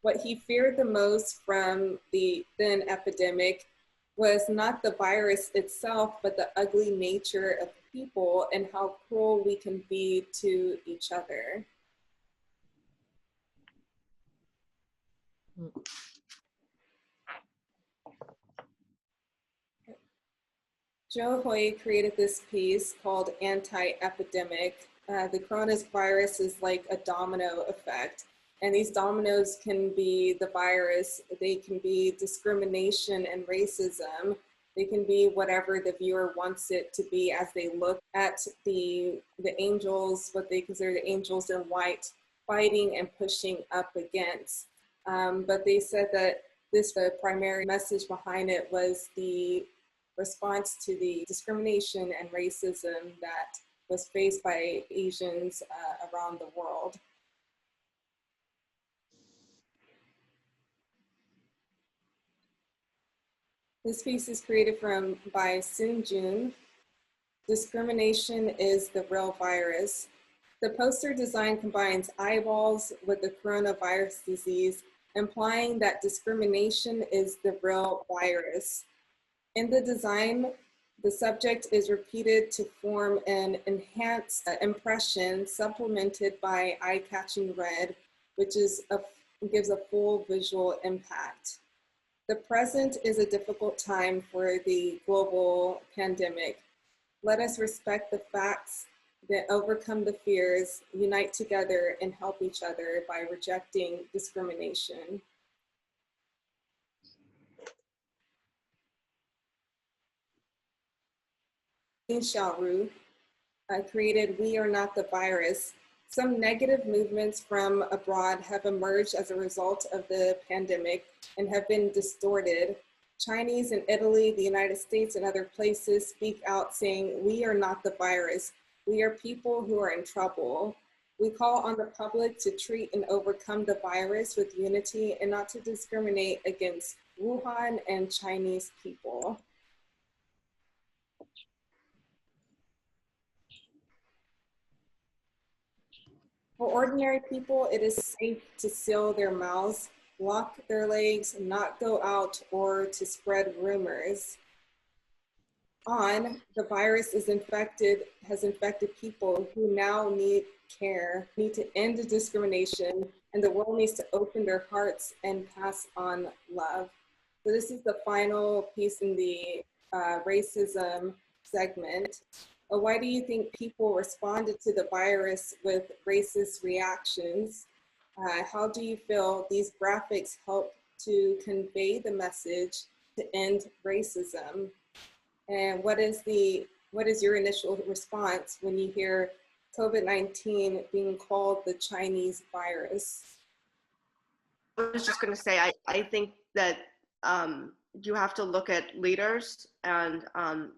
What he feared the most from the then epidemic was not the virus itself, but the ugly nature of people and how cruel we can be to each other. Joe Hoy created this piece called Anti-Epidemic. The coronavirus is like a domino effect. And these dominoes can be the virus, they can be discrimination and racism, they can be whatever the viewer wants it to be as they look at the angels, what they consider the angels in white, fighting and pushing up against. But they said that the primary message behind it was the response to the discrimination and racism that was faced by Asians around the world. This piece is created by Sun Jun. Discrimination is the real virus. The poster design combines eyeballs with the coronavirus disease, implying that discrimination is the real virus. In the design, the subject is repeated to form an enhanced impression supplemented by eye-catching red, which gives a full visual impact. The present is a difficult time for the global pandemic. Let us respect the facts, that overcome the fears, unite together, and help each other by rejecting discrimination. Xiaoru created We Are Not the Virus. Some negative movements from abroad have emerged as a result of the pandemic and have been distorted. Chinese in Italy, the United States, and other places speak out saying, we are not the virus. We are people who are in trouble. We call on the public to treat and overcome the virus with unity and not to discriminate against Wuhan and Chinese people. For ordinary people, it is safe to seal their mouths, lock their legs, not go out, or to spread rumors. The virus has infected people who now need care, need to end the discrimination, and the world needs to open their hearts and pass on love. So this is the final piece in the racism segment. Why do you think people responded to the virus with racist reactions? How do you feel these graphics help to convey the message to end racism? And what is your initial response when you hear COVID-19 being called the Chinese virus? I was just going to say, I think that you have to look at leaders, and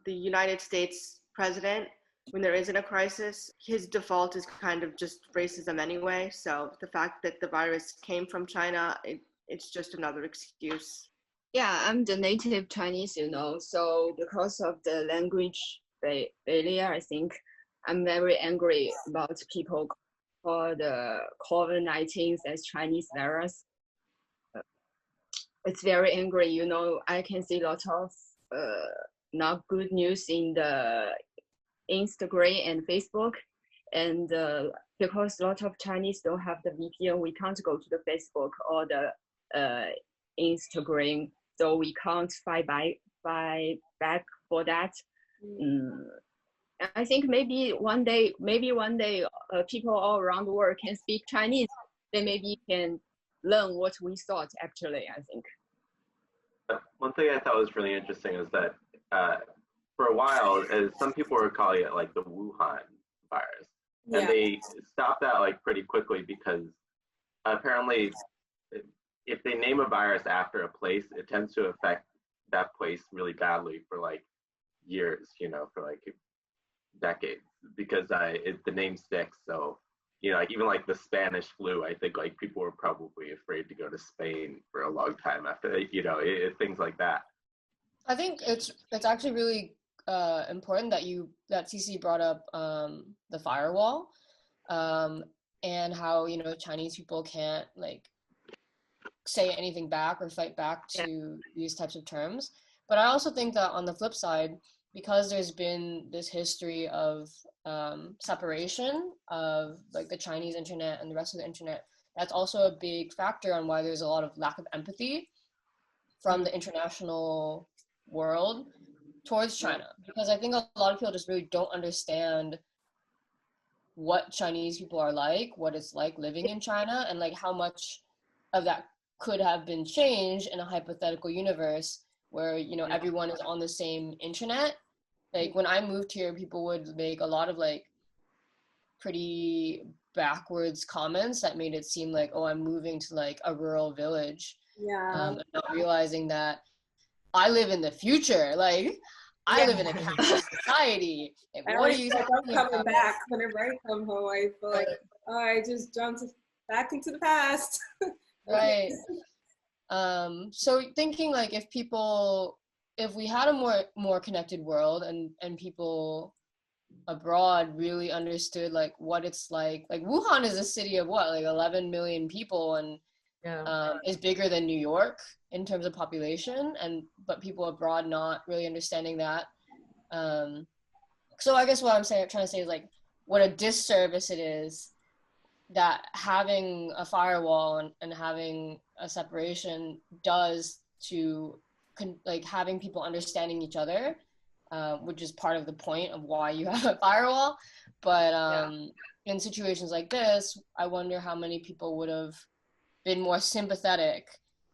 the United States president, when there isn't a crisis, his default is kind of just racism anyway. So the fact that the virus came from China, it's just another excuse. Yeah, I'm the native Chinese, so because of the language barrier, I think I'm very angry about people call the COVID-19 as Chinese virus. It's very angry, I can see a lot of not good news in the Instagram and Facebook, and because a lot of Chinese don't have the VPN, we can't go to the Facebook or the Instagram, so we can't fight back for that. I think maybe one day people all around the world can speak Chinese. They maybe can learn what we thought, actually, I think. One thing I thought was really interesting is that for a while, some people were calling it like the Wuhan virus. Yeah. And they stopped that like pretty quickly because apparently if they name a virus after a place, it tends to affect that place really badly for like years, for like decades, because the name sticks. So like even like the Spanish flu, I think like people were probably afraid to go to Spain for a long time after, things like that. I think it's actually really important that Sissi brought up the firewall, and how Chinese people can't like say anything back or fight back to these types of terms. But I also think that on the flip side, because there's been this history of separation of like the Chinese internet and the rest of the internet, that's also a big factor on why there's a lot of lack of empathy from the international world towards China. Because I think a lot of people just really don't understand what Chinese people are like, what it's like living in China, and like how much of that could have been changed in a hypothetical universe where everyone is on the same internet. Like when I moved here, people would make a lot of like pretty backwards comments that made it seem like, oh, I'm moving to like a rural village. Yeah. And not realizing that I live in the future. Like I live in a capitalist society. Like, what are you talking about? I'm coming back whenever I come home. I feel like I just jumped back into the past. Right. So thinking like if we had a more connected world and people abroad really understood like what it's like Wuhan is a city of what, like 11 million people, and is bigger than New York in terms of population, but people abroad not really understanding that. So I guess what I'm trying to say is like what a disservice it is that having a firewall and having a separation does to like having people understanding each other, which is part of the point of why you have a firewall. But in situations like this, I wonder how many people would have been more sympathetic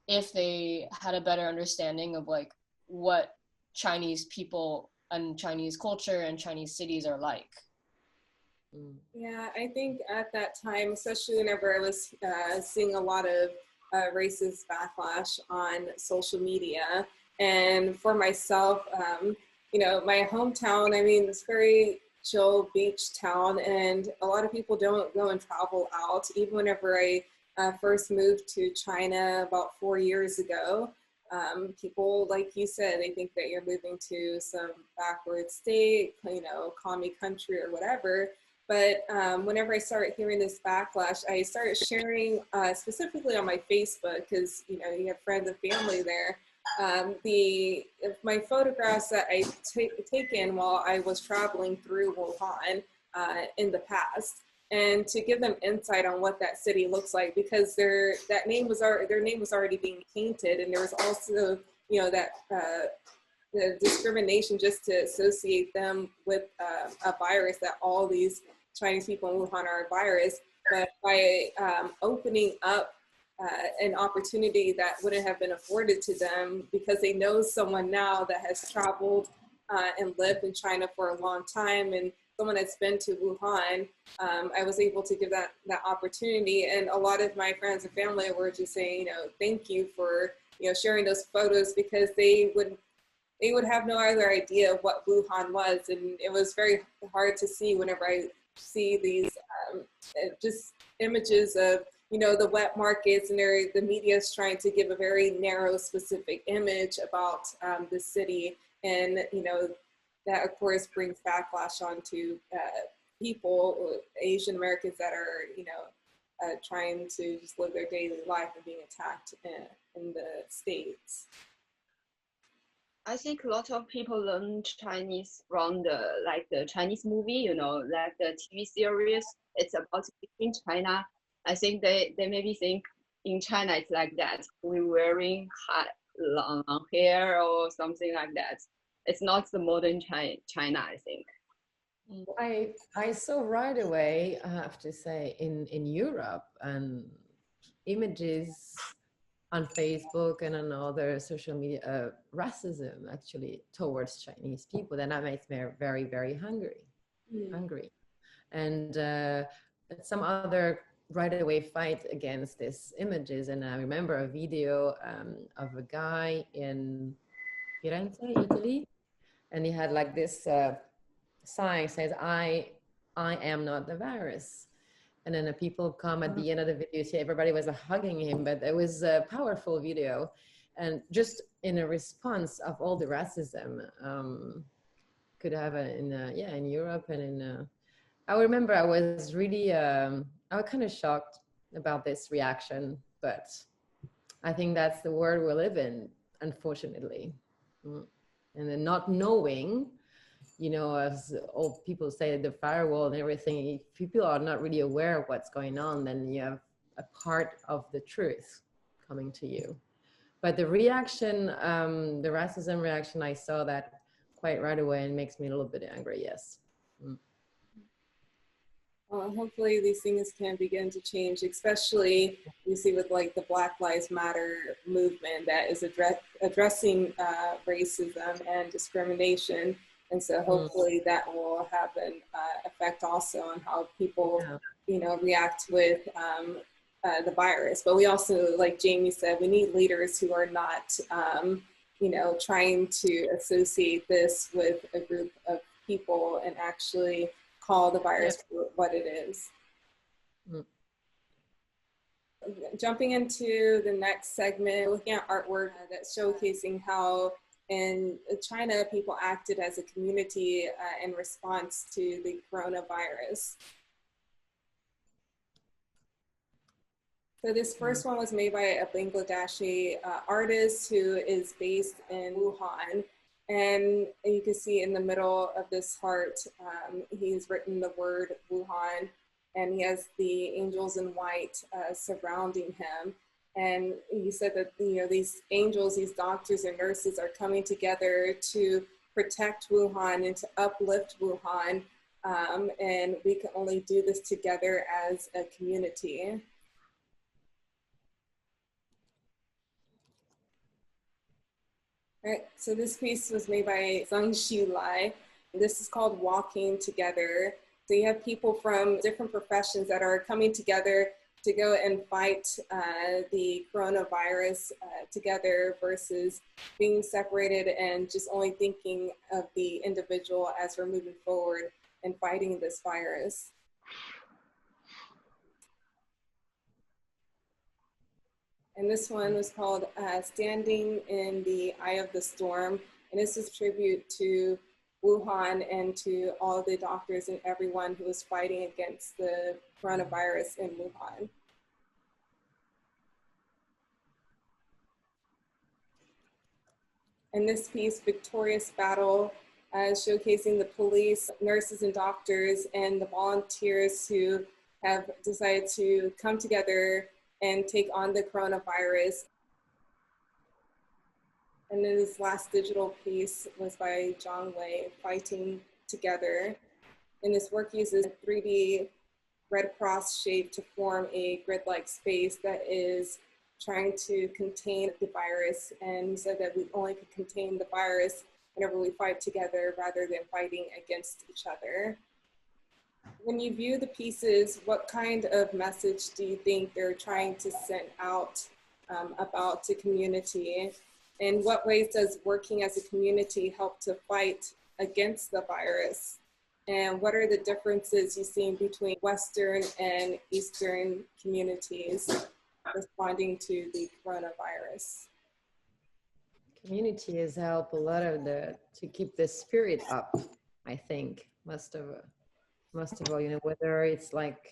if they had a better understanding of like what Chinese people and Chinese culture and Chinese cities are like. Yeah, I think at that time, especially whenever I was seeing a lot of racist backlash on social media, and for myself, my hometown, I mean, it's very chill beach town, and a lot of people don't go and travel out. Even whenever I first moved to China about 4 years ago, people, like you said, they think that you're moving to some backward state, commie country or whatever. But whenever I started hearing this backlash, I started sharing specifically on my Facebook, because you have friends and family there, my photographs that I taken while I was traveling through Wuhan in the past, and to give them insight on what that city looks like, because their name was already being tainted, and there was also that the discrimination just to associate them with a virus, that all these Chinese people in Wuhan are a virus. But by opening up an opportunity that wouldn't have been afforded to them because they know someone now that has traveled and lived in China for a long time, and someone that's been to Wuhan. I was able to give that opportunity, and a lot of my friends and family were just saying, thank you for sharing those photos, because they would have no other idea of what Wuhan was, and it was very hard to see whenever I see these just images of the wet markets, and the media is trying to give a very narrow, specific image about the city, and that of course brings backlash onto people, Asian Americans that are trying to just live their daily life and being attacked in the States. I think a lot of people learn Chinese from the Chinese movie, like the TV series. It's about in China. I think they maybe think in China it's like that. We're wearing long hair or something like that. It's not the modern China, I think. I saw right away, I have to say, in Europe, and images on Facebook and on other social media, racism actually towards Chinese people. Then that makes me very, very hungry. And some other right away fight against these images. And I remember a video of a guy in Firenze, Italy, and he had like this sign says, I am not the virus. And then the people come at the end of the video, see everybody was hugging him, but it was a powerful video. And just in a response of all the racism could have in Europe and in, I remember I was really, I was kind of shocked about this reaction, but I think that's the world we live in, unfortunately. And then not knowing, as old people say, the firewall and everything, if people are not really aware of what's going on, then you have a part of the truth coming to you. But the reaction, the racism reaction, I saw that quite right away, and makes me a little bit angry, yes. Well, hopefully these things can begin to change, especially we see with like the Black Lives Matter movement that is addressing racism and discrimination. And so hopefully that will have an effect also on how people, react with the virus. But we also, like Jamie said, we need leaders who are not, trying to associate this with a group of people and actually call the virus for what it is. Jumping into the next segment, looking at artwork that's showcasing how in China people acted as a community in response to the coronavirus. So this first one was made by a Bangladeshi artist who is based in Wuhan. And you can see in the middle of this heart, he's written the word Wuhan, and he has the angels in white surrounding him. And he said that, these angels, these doctors and nurses are coming together to protect Wuhan and to uplift Wuhan. And we can only do this together as a community. All right, so this piece was made by Zhang Xulai. This is called Walking Together. So you have people from different professions that are coming together to go and fight the coronavirus together versus being separated and just only thinking of the individual as we're moving forward and fighting this virus. And this one was called Standing in the Eye of the Storm. And this is a tribute to Wuhan and to all the doctors and everyone who is fighting against the coronavirus in Wuhan. And this piece, Victorious Battle, showcasing the police, nurses and doctors, and the volunteers who have decided to come together and take on the coronavirus. And then this last digital piece was by Zhang Wei, Fighting Together. And this work uses 3D Red Cross shape to form a grid-like space that is trying to contain the virus, and said that we only can contain the virus whenever we fight together rather than fighting against each other. When you view the pieces, what kind of message do you think they're trying to send out about the community? In what ways does working as a community help to fight against the virus? And what are the differences you've seen between Western and Eastern communities responding to the coronavirus? Community has helped a lot of to keep the spirit up, I think, most of all, you know, whether it's like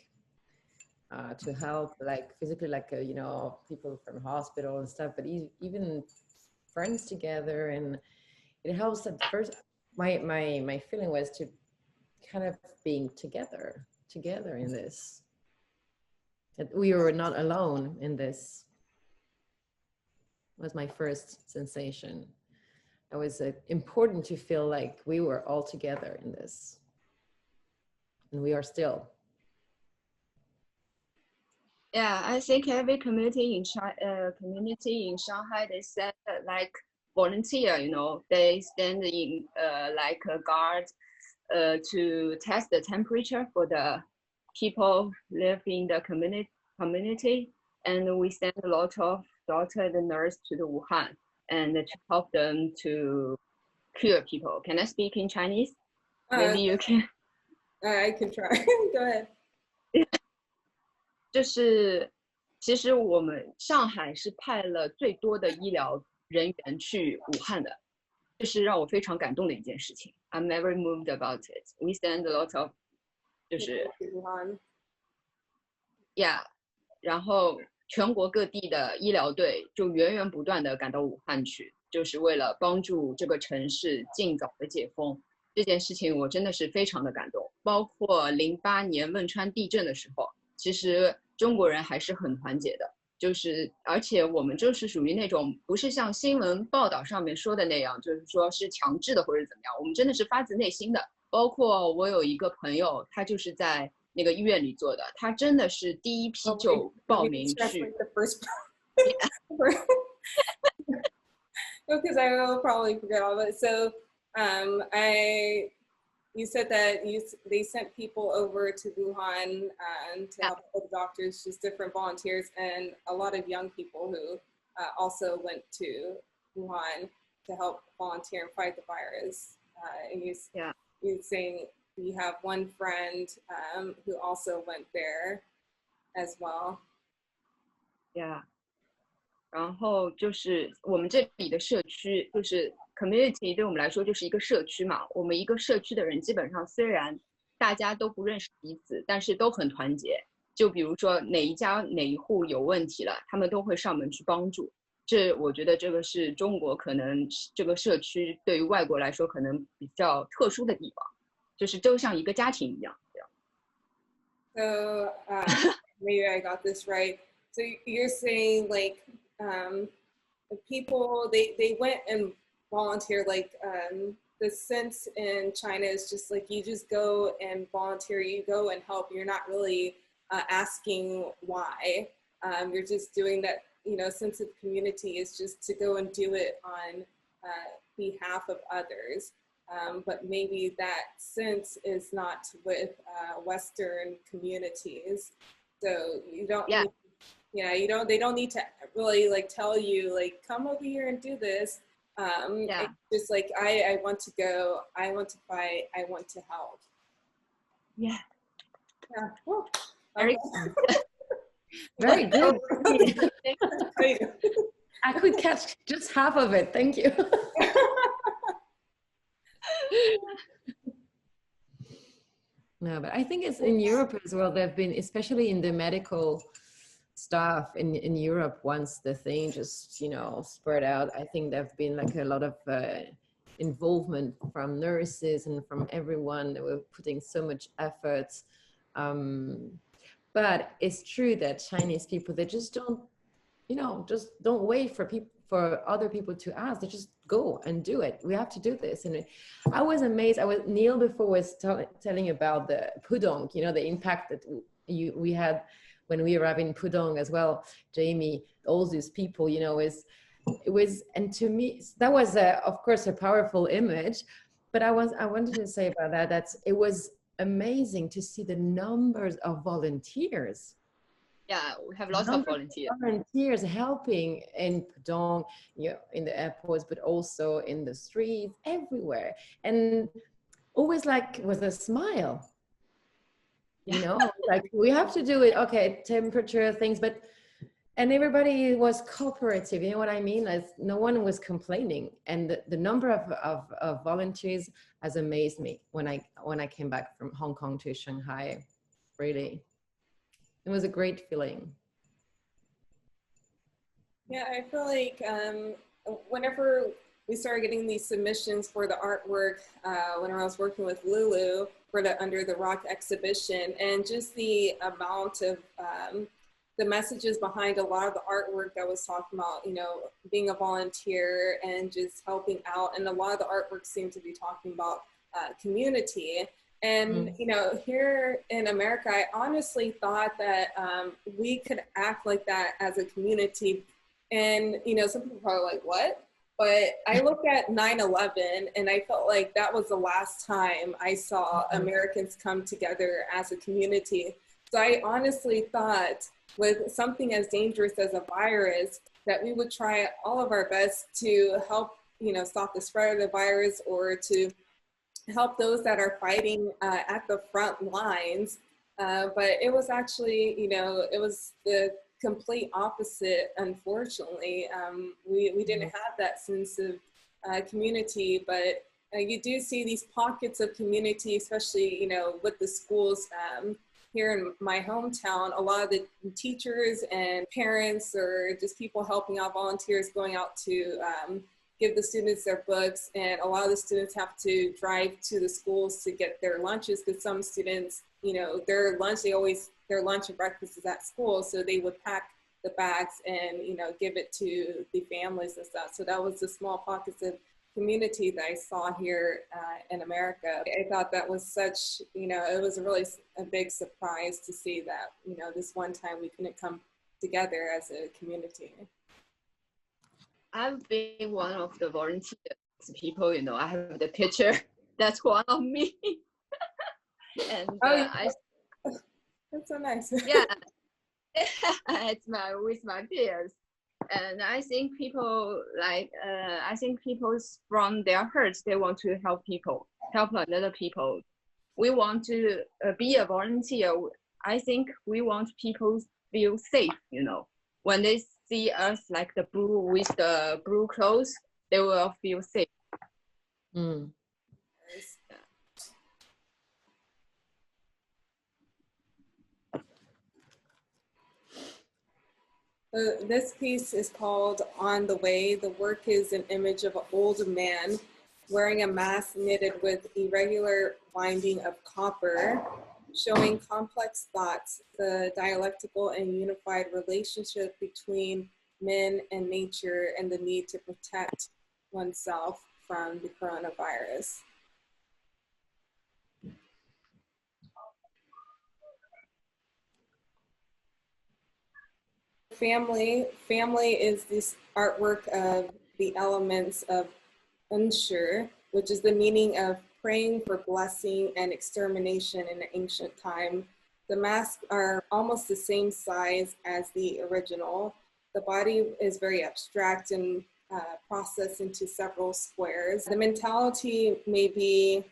to help like physically, like, you know, people from hospital and stuff, but even friends together. And it helps at first, my feeling was to kind of being together in this, that we were not alone in this, was my first sensation. It was important to feel like we were all together in this, and we are still. Yeah, I think every community in Shanghai, they said like volunteer, you know, they stand in like a guard to test the temperature for the people live in the community, and we send a lot of doctors and nurses to the Wuhan and to help them to cure people. Can I speak in Chinese? Maybe you can. I can try. Go ahead. 就是其实我们上海是派了最多的医疗人员去武汉的，这是让我非常感动的一件事情。I'm very moved about it. We send a lot of 就是，yeah， 然后全国各地的医疗队就源源不断的赶到武汉去，就是为了帮助这个城市尽早的解封。这件事情我真的是非常的感动。包括08年汶川地震的时候。其实中国人还是很团结的，就是而且我们就是属于那种不是像新闻报道上面说的那样，就是说是强制的或者怎么样，我们真的是发自内心的。包括我有一个朋友，他就是在那个医院里做的，他真的是第一批就报名去。Because I will probably forget all of it. So you said that they sent people over to Wuhan to help with doctors, just different volunteers, and a lot of young people who also went to Wuhan to help volunteer and fight the virus. And you're saying you have one friend who also went there as well. Yeah. 然后就是我们这里的社区，就是 community 对我们来说就是一个社区嘛。我们一个社区的人基本上虽然大家都不认识彼此，但是都很团结。就比如说哪一家哪一户有问题了，他们都会上门去帮助。这我觉得这个是中国可能这个社区对于外国来说可能比较特殊的地方，就是都像一个家庭一样。So maybe I got this right. So you're saying like the people they went and volunteer, like the sense in China is just like you just go and volunteer, you go and help. You're not really asking why. You're just doing that, you know, sense of community is just to go and do it on behalf of others. But maybe that sense is not with Western communities. So you don't need, they don't need to really like tell you like come over here and do this. It's just like I want to go, I want to fight, I want to help. Yeah. Cool. Very very good. I could catch just half of it. Thank you. No, but I think it's in Europe as well. They've been, especially in the medical stuff in Europe, once the thing just, you know, spread out, I think there've been like a lot of involvement from nurses and from everyone that were putting so much effort. But it's true that Chinese people, they just don't, you know, just don't wait for other people to ask. They just go and do it. We have to do this. And I was amazed. Neil before was telling about the pudong, you know, the impact that we had, when we arrived in Pudong as well, Jaime, all these people, you know, it was, and to me, that was of course a powerful image, but I wanted to say about that it was amazing to see the numbers of volunteers. Yeah, we have lots of volunteers helping in Pudong, you know, in the airports, but also in the streets, everywhere, and always like with a smile. You know, like we have to do it, okay, temperature things, but, and everybody was cooperative, you know what I mean? As no one was complaining, and the number of volunteers has amazed me when I came back from Hong Kong to Shanghai. Really, it was a great feeling. Yeah, I feel like whenever we started getting these submissions for the artwork, when I was working with Lulu for the Under the Rock exhibition, and just the amount of the messages behind a lot of the artwork that was talking about, you know, being a volunteer and just helping out. And a lot of the artwork seemed to be talking about community. And, you know, here in America, I honestly thought that we could act like that as a community. And, you know, some people are probably like, what? But I look at 9/11 and I felt like that was the last time I saw Americans come together as a community. So I honestly thought with something as dangerous as a virus that we would try all of our best to help, you know, stop the spread of the virus, or to help those that are fighting at the front lines. But it was actually, you know, it was the complete opposite, unfortunately. We didn't have that sense of community, but you do see these pockets of community, especially, you know, with the schools. Here in my hometown, a lot of the teachers and parents, or just people helping out, volunteers going out to give the students their books, and a lot of the students have to drive to the schools to get their lunches, because some students, you know, their lunch and breakfast is at school, so they would pack the bags and, you know, give it to the families and stuff. So that was the small pockets of community that I saw here in America. I thought that was such, you know, it was really a big surprise to see that, you know, this one time we couldn't come together as a community. I've been one of the volunteers people, you know, I have the picture. That's one of me. And that's so nice. Yeah, it's with my peers. And I think people I think people from their hearts, they want to help people, help another people. We want to be a volunteer. I think we want people to feel safe, you know. When they see us like the blue with the blue clothes, they will feel safe. This piece is called On the Way. The work is an image of an old man wearing a mask knitted with irregular winding of copper, showing complex thoughts, the dialectical and unified relationship between men and nature, and the need to protect oneself from the coronavirus. Family is this artwork of the elements of unsure, which is the meaning of praying for blessing and extermination in the ancient time. The masks are almost the same size as the original. The body is very abstract and processed into several squares. The mentality may be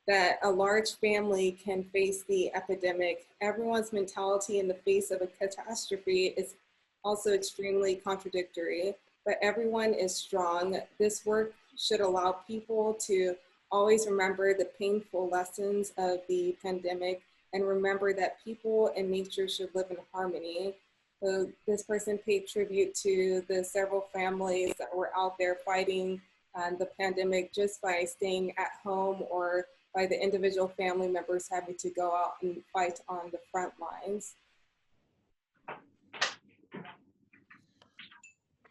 that a large family can face the epidemic. Everyone's mentality in the face of a catastrophe is also extremely contradictory, but everyone is strong. This work should allow people to always remember the painful lessons of the pandemic and remember that people and nature should live in harmony. So this person paid tribute to the several families that were out there fighting the pandemic just by staying at home, or by the individual family members having to go out and fight on the front lines.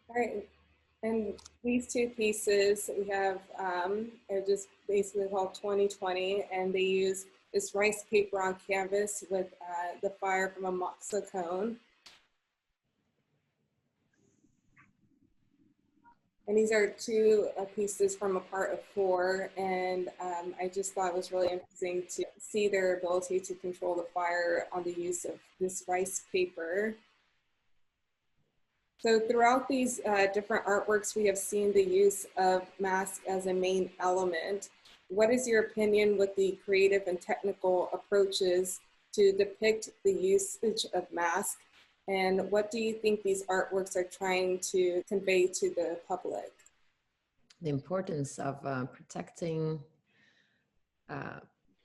All right, and these two pieces we have are just basically called 2020, and they use this rice paper on canvas with the fire from a matzo cone. And these are two pieces from a part of 4, and I just thought it was really interesting to see their ability to control the fire on the use of this rice paper. So throughout these different artworks, we have seen the use of mask as a main element. What is your opinion with the creative and technical approaches to depict the usage of mask? And what do you think these artworks are trying to convey to the public? The importance of protecting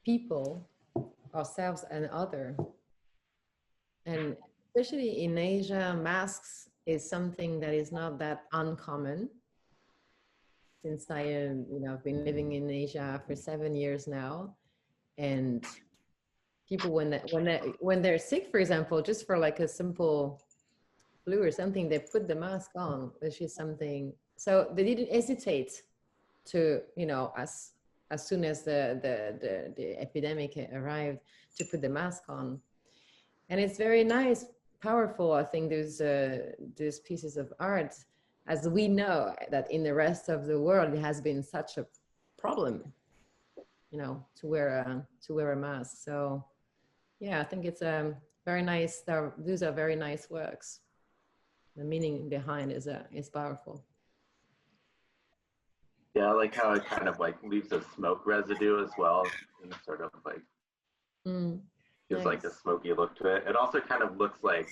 people, ourselves and others. And especially in Asia, masks is something that is not that uncommon. Since I I've been living in Asia for 7 years now, and people when they're sick, for example, just for like a simple flu or something, they put the mask on, which is something. So they didn't hesitate to, as soon as the epidemic arrived, to put the mask on. And it's very nice, powerful. I think those pieces of art, as we know that in the rest of the world, it has been such a problem, to wear a mask. So yeah, I think it's very nice. Those are very nice works. The meaning behind is powerful. Yeah, I like how it kind of like leaves a smoke residue as well, and sort of like gives like a smoky look to it. It also kind of looks like,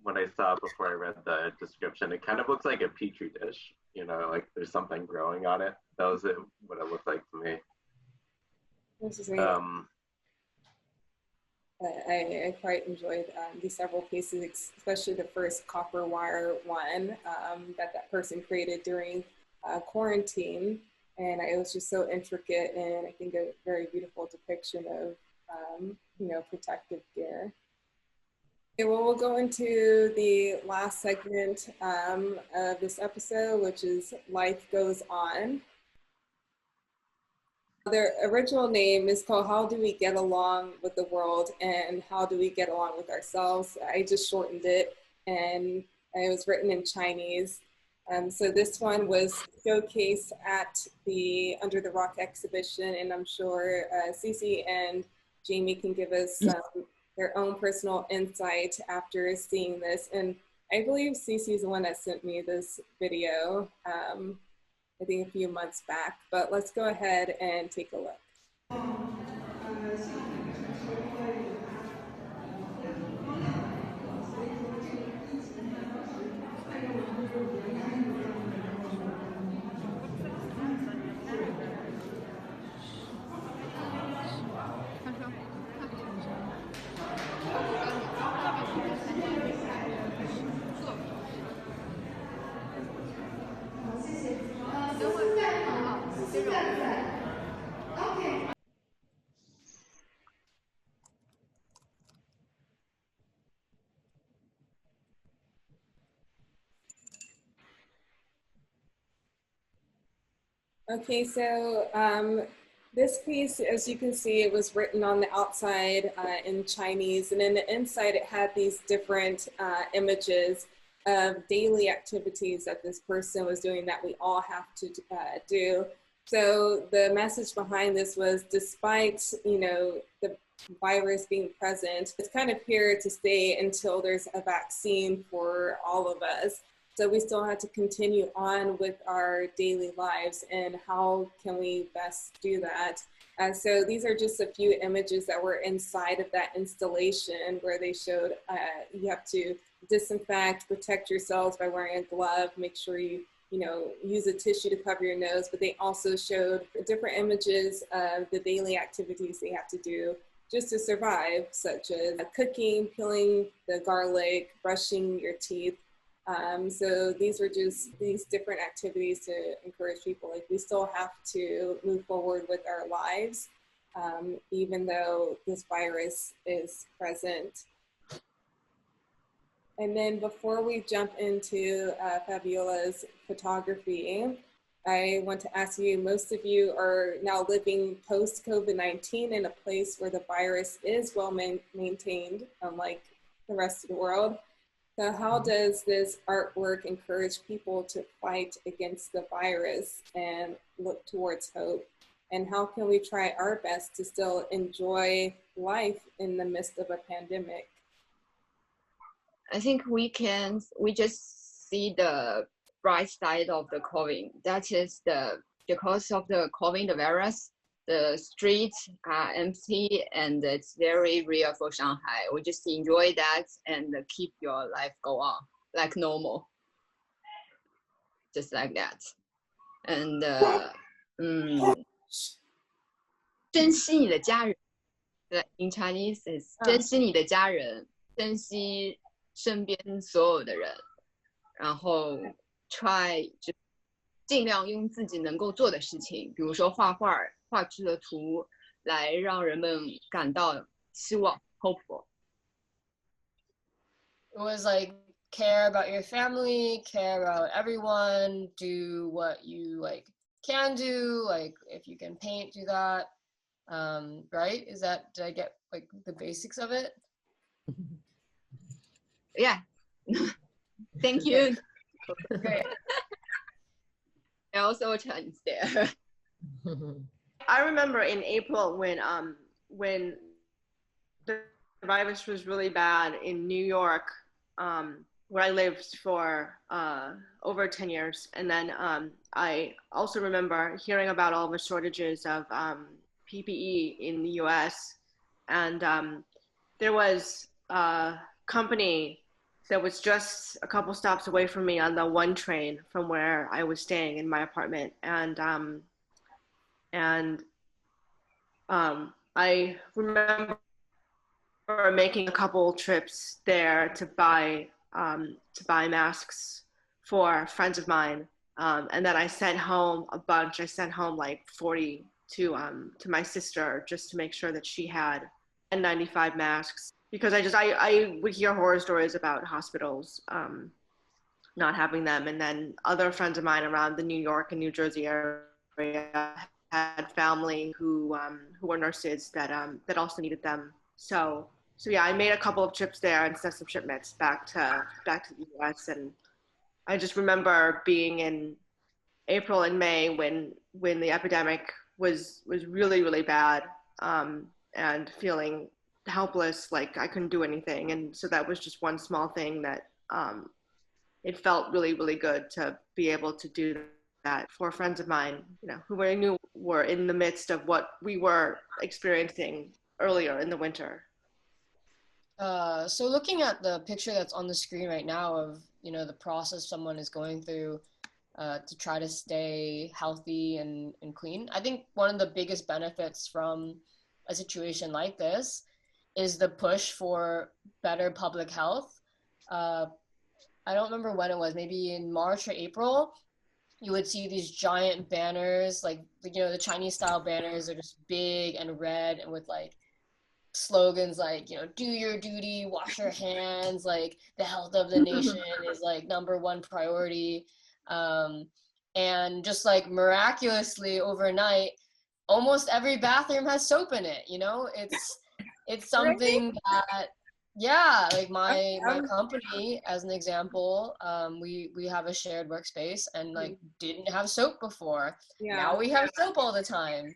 when I saw it before I read the description, it kind of looks like a petri dish. Like there's something growing on it. That was what it looked like to me. This is I quite enjoyed these several pieces, especially the first copper wire one that person created during quarantine. And it was just so intricate, and I think a very beautiful depiction of, protective gear. Okay, well, we'll go into the last segment of this episode, which is Life Goes On. Their original name is called How Do We Get Along with the World and How Do We Get Along with Ourselves? I just shortened it, and it was written in Chinese. So this one was showcased at the Under the Rock exhibition, and I'm sure Sissi and Jaime can give us their own personal insight after seeing this. And I believe Sissi is the one that sent me this video. I think a few months back, but let's go ahead and take a look. Okay, so this piece, as you can see, it was written on the outside in Chinese, and in the inside it had these different images of daily activities that this person was doing that we all have to do. So the message behind this was, despite, the virus being present, it's kind of here to stay until there's a vaccine for all of us. So we still have to continue on with our daily lives, and how can we best do that? So these are just a few images that were inside of that installation, where they showed you have to disinfect, protect yourselves by wearing a glove, make sure you use a tissue to cover your nose, but they also showed different images of the daily activities they have to do just to survive, such as cooking, peeling the garlic, brushing your teeth. So these are just these different activities to encourage people. Like, we still have to move forward with our lives, even though this virus is present. And then before we jump into Fabiola's photography, I want to ask you, most of you are now living post COVID-19 in a place where the virus is well maintained, unlike the rest of the world. So how does this artwork encourage people to fight against the virus and look towards hope? And how can we try our best to still enjoy life in the midst of a pandemic? I think we just see the bright side of the COVID. That is because of the COVID virus, the streets are empty and it's very real for Shanghai. We just enjoy that and keep your life go on like normal, just like that. And 珍惜你的家人 in Chinese is 珍惜你的家人，珍惜身边所有的人，然后 try 就尽量用自己能够做的事情，比如说画画、画制的图，来让人们感到希望 hopeful. It was like care about your family, care about everyone, do what you like can do, like if you can paint, do that. Right? Did I get like the basics of it? Yeah. Thank you. Great. I also Chinese there. I remember in April when the virus was really bad in New York, where I lived for over 10 years. And then I also remember hearing about all the shortages of PPE in the US. And there was a company that was just a couple stops away from me on the one train from where I was staying in my apartment. And I remember making a couple trips there to buy masks for friends of mine. And then I sent home a bunch. I sent home like 40 to my sister just to make sure that she had N95 masks, because I would hear horror stories about hospitals not having them. And then other friends of mine around the New York and New Jersey area had family who were nurses that also needed them. So yeah, I made a couple of trips there and sent some shipments back to the US. And I just remember being in April and May when the epidemic was really, really bad, and feeling helpless, like I couldn't do anything. And so that was just one small thing that it felt really, really good to be able to do that for friends of mine, who I knew were in the midst of what we were experiencing earlier in the winter. So looking at the picture that's on the screen right now of, the process someone is going through to try to stay healthy and clean, I think one of the biggest benefits from a situation like this is the push for better public health. I don't remember when it was, maybe in March or April, you would see these giant banners, like, the Chinese style banners are just big and red and with like slogans like, do your duty, wash your hands, like the health of the nation is like #1 priority. And just like miraculously overnight, almost every bathroom has soap in it. It's something that, yeah, like my company, as an example, we have a shared workspace and like didn't have soap before. Yeah. Now we have soap all the time.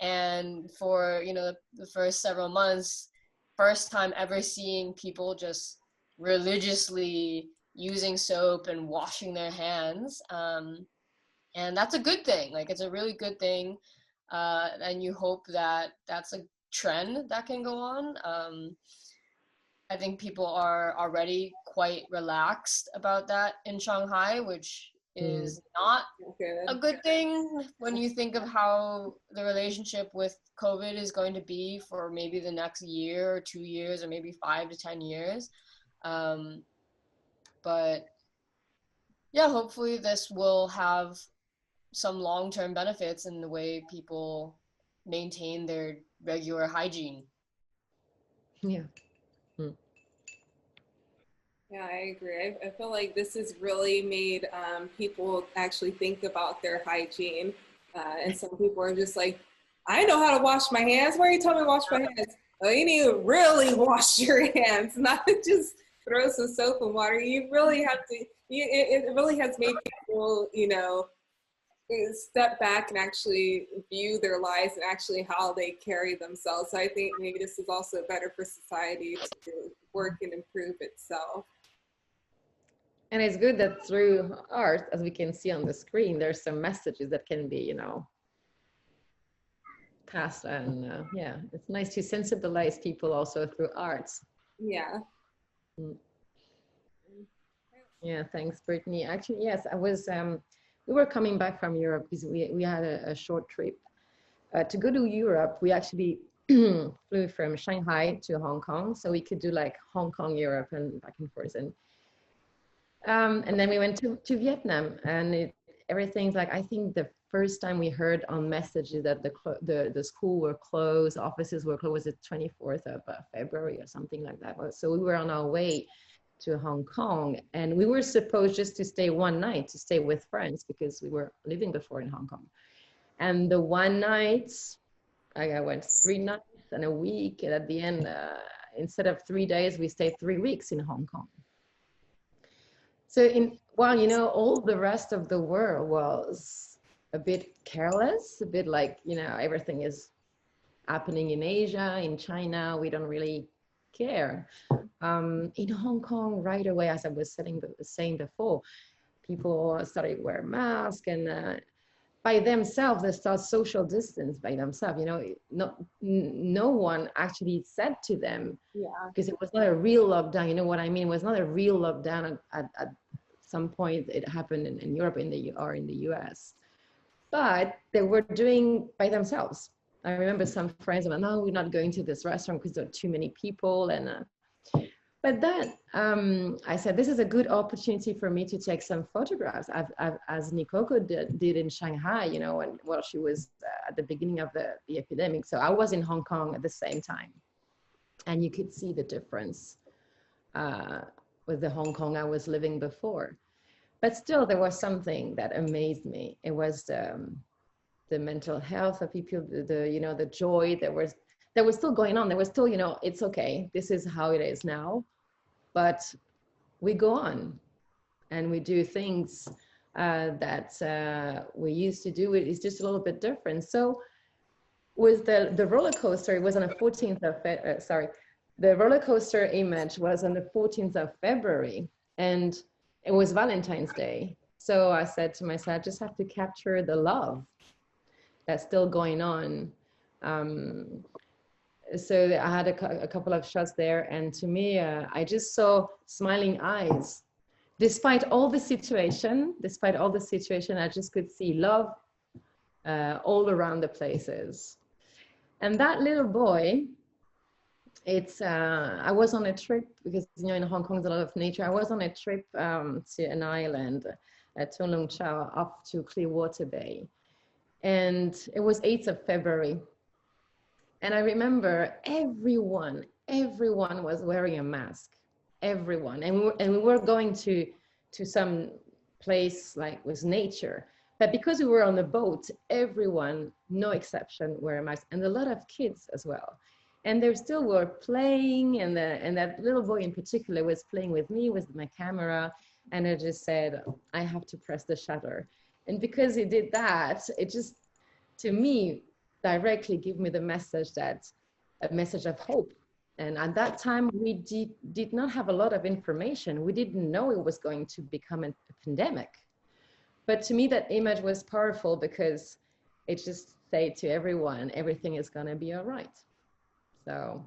And for, the first several months, first time ever seeing people just religiously using soap and washing their hands. And that's a good thing. Like, it's a really good thing. And you hope that that's a trend that can go on. I think people are already quite relaxed about that in Shanghai, which is not a good thing when you think of how the relationship with COVID is going to be for maybe the next year or 2 years or maybe 5 to 10 years. But yeah, hopefully this will have some long-term benefits in the way people maintain their regular hygiene. Yeah. Yeah, I agree. I feel like this has really made people actually think about their hygiene. And some people are just like, I know how to wash my hands. Why are you telling me to wash my hands? Well, you need to really wash your hands, not just throw some soap and water. You really have to, it really has made people, you know, step back and actually view their lives and actually how they carry themselves. So I think maybe this is also better for society to work and improve itself. And it's good that through art, as we can see on the screen, there's some messages that can be, you know, passed. And yeah, it's nice to sensibilize people also through arts. Yeah. Yeah, thanks, Brittany. Actually, yes, I was, we were coming back from Europe because we had a short trip. To go to Europe, we actually flew from Shanghai to Hong Kong, so we could do like Hong Kong, Europe, and back and forth. And then we went to Vietnam, and everything's like, I think the first time we heard on messages that the school were closed, offices were closed, was the 24th of February or something like that. So we were on our way to Hong Kong, and we were supposed just to stay one night, to stay with friends, because we were living before in Hong Kong. And the one night, I went 3 nights and a week, and at the end, instead of 3 days, we stayed 3 weeks in Hong Kong. So while, you know, all the rest of the world was a bit careless, a bit like, you know, everything is happening in Asia, in China, we don't really care. In Hong Kong, right away, as I was saying before, people started wearing masks, and by themselves, they start social distance by themselves. You know, no one actually said to them, because it was not a real lockdown. You know what I mean? It was not a real lockdown. At some point, it happened in Europe, in the US, but they were doing by themselves. I remember some friends were, no, we're not going to this restaurant because there are too many people. And but then I said, this is a good opportunity for me to take some photographs, as Nicoco did in Shanghai, you know, and well, she was at the beginning of the epidemic. So I was in Hong Kong at the same time. And you could see the difference with the Hong Kong I was living before. But still, there was something that amazed me. It was the mental health of people, you know, the joy that was still going on. There was still, you know, it's okay. This is how it is now. But we go on and we do things that we used to do. It's just a little bit different. So with the roller coaster, it was on the 14th of, the roller coaster image was on the 14th of February, and it was Valentine's Day. So I said to myself, I just have to capture the love that's still going on. So I had a couple of shots there, and to me, I just saw smiling eyes. Despite all the situation, I just could see love all around the places. And that little boy, I was on a trip, because, you know, in Hong Kong, there's a lot of nature. I was on a trip to an island, Tung Lung Chau, up to Clearwater Bay. And it was 8th of February. And I remember everyone was wearing a mask, everyone. And we were going to some place like with nature. But because we were on the boat, everyone, no exception, wear a mask, and a lot of kids as well. And they still were playing, and that little boy in particular was playing with me, with my camera, and I just said, I have to press the shutter. And because he did that, it just, to me, directly give me the message, a message of hope. And at that time, we did not have a lot of information. We didn't know it was going to become a pandemic. But to me, that image was powerful, because it just said to everyone, everything is gonna be all right. So.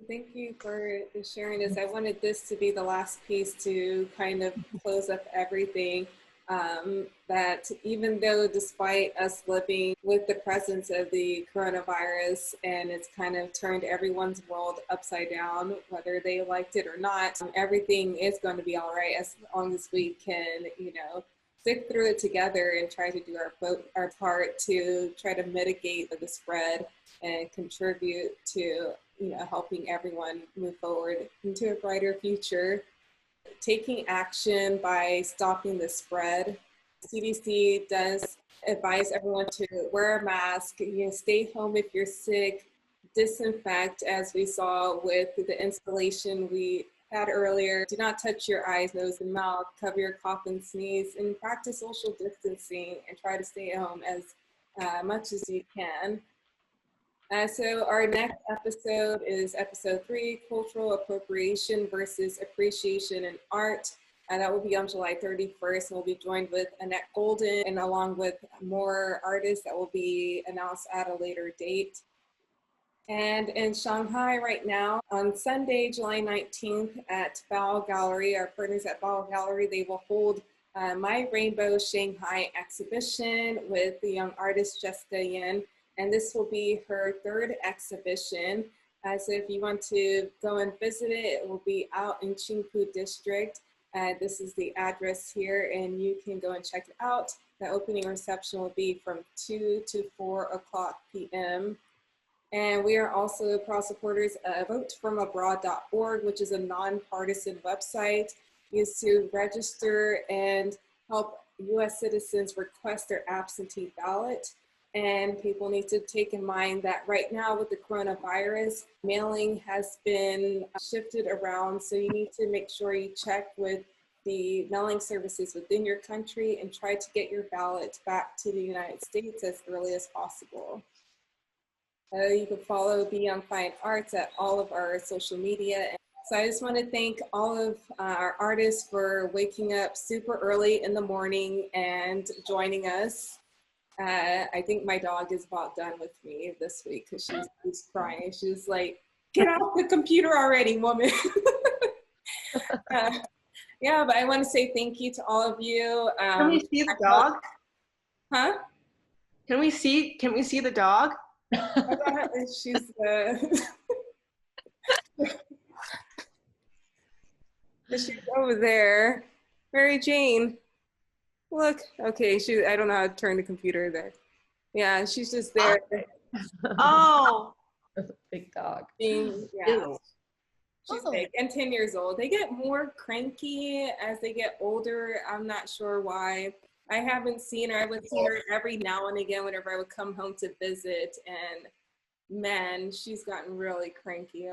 Thank you for sharing this. I wanted this to be the last piece to kind of close up everything. That even though, despite us living with the presence of the coronavirus, and it's kind of turned everyone's world upside down, whether they liked it or not, everything is going to be all right as long as we can, you know, stick through it together and try to do our part to try to mitigate the spread and contribute to, helping everyone move forward into a brighter future. Taking action by stopping the spread. CDC does advise everyone to wear a mask, stay home if you're sick, disinfect, as we saw with the installation we had earlier. Do not touch your eyes, nose, and mouth. Cover your cough and sneeze, and practice social distancing and try to stay at home as much as you can. So our next episode is episode 3, Cultural Appropriation versus Appreciation in Art. That will be on July 31st. We'll be joined with Annette Golden and along with more artists that will be announced at a later date. And in Shanghai right now, on Sunday, July 19th at Bao Gallery, our partners at Bao Gallery, they will hold My Rainbow Shanghai exhibition with the young artist Jessica Yin. And this will be her 3rd exhibition. So if you want to go and visit it, it will be out in Qingpu District. This is the address here, and you can go and check it out. The opening reception will be from 2 to 4 o'clock p.m. And we are also proud supporters of votefromabroad.org, which is a nonpartisan website used to register and help U.S. citizens request their absentee ballot. And people need to take in mind that right now with the coronavirus, mailing has been shifted around. So you need to make sure you check with the mailing services within your country and try to get your ballot back to the United States as early as possible. You can follow Beyond Fine Arts at all of our social media. So I just want to thank all of our artists for waking up super early in the morning and joining us. I think my dog is about done with me this week because she's crying. She's like, get off the computer already, woman. Yeah, but I want to say thank you to all of you. Can we see the dog? Huh? Can we see the dog? She's she's over there. Mary Jane. Look, okay, I don't know how to turn the computer there. Yeah, she's just there. Oh, That's a big dog. Yeah, she's big and 10 years old. They get more cranky as they get older. I'm not sure why. I haven't seen her. I would see her every now and again whenever I would come home to visit. And man, she's gotten really cranky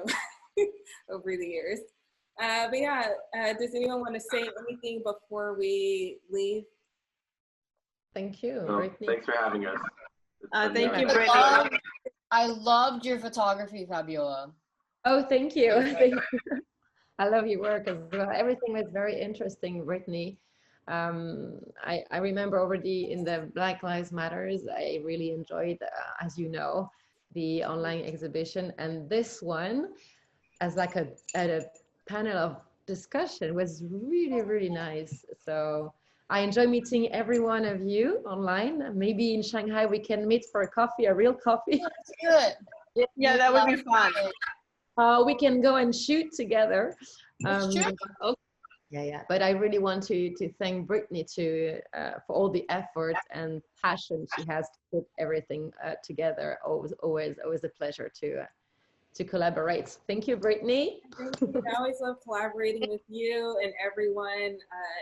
over the years. But yeah, does anyone want to say anything before we leave? Thank you, Brittany. Thanks for having us. Thank you, Brittany. I loved your photography, Fabiola. Oh, thank you. I love your work as well. Everything was very interesting, Brittany. I remember already in the Black Lives Matters, I really enjoyed, as you know, the online exhibition. And this one, as like a panel of discussion, was really, really nice. So I enjoy meeting every one of you online. Maybe in Shanghai we can meet for a coffee, a real coffee. Let's do it. Yeah, that would be fun. We can go and shoot together. That's true. Yeah. But I really want to thank Brittany for all the effort and passion she has to put everything together. Always a pleasure to collaborate. Thank you, Brittany. Thank you. I always love collaborating with you and everyone.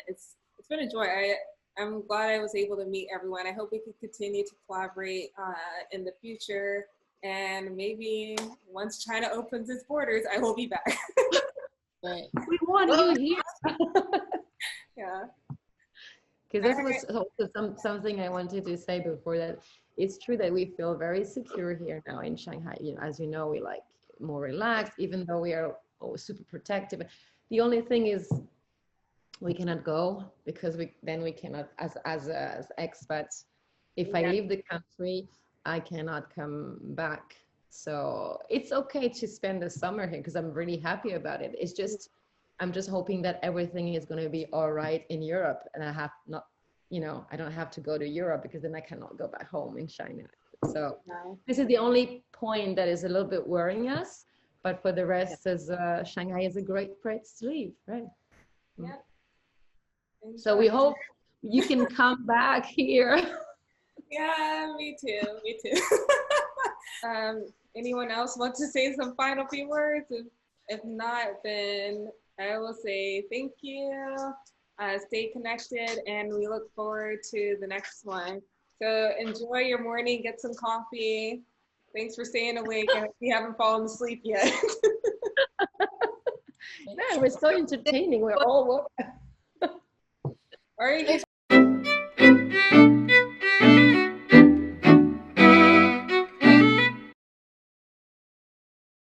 It's been a joy. I'm glad I was able to meet everyone. I hope we can continue to collaborate in the future. And maybe once China opens its borders, I will be back. Right. We want you here. Yeah. Because that was also something I wanted to say before, that it's true that we feel very secure here now in Shanghai. As you know, we like more relaxed, even though we are always super protective. The only thing is we cannot go because we cannot, as expats, if I leave the country, I cannot come back. So it's okay to spend the summer here because I'm really happy about it. It's just, I'm just hoping that everything is going to be all right in Europe, and I have not, I don't have to go to Europe because then I cannot go back home in China. So this is the only point that is a little bit worrying us, but for the rest, Shanghai is a great place to live, right? Yeah. So we hope you can come back here. Yeah, me too. Me too. Anyone else want to say some final few words? If not, then I will say thank you. Stay connected, and we look forward to the next one. So enjoy your morning, get some coffee. Thanks for staying awake, and if you haven't fallen asleep yet. No, we're so entertaining. We're all. All right.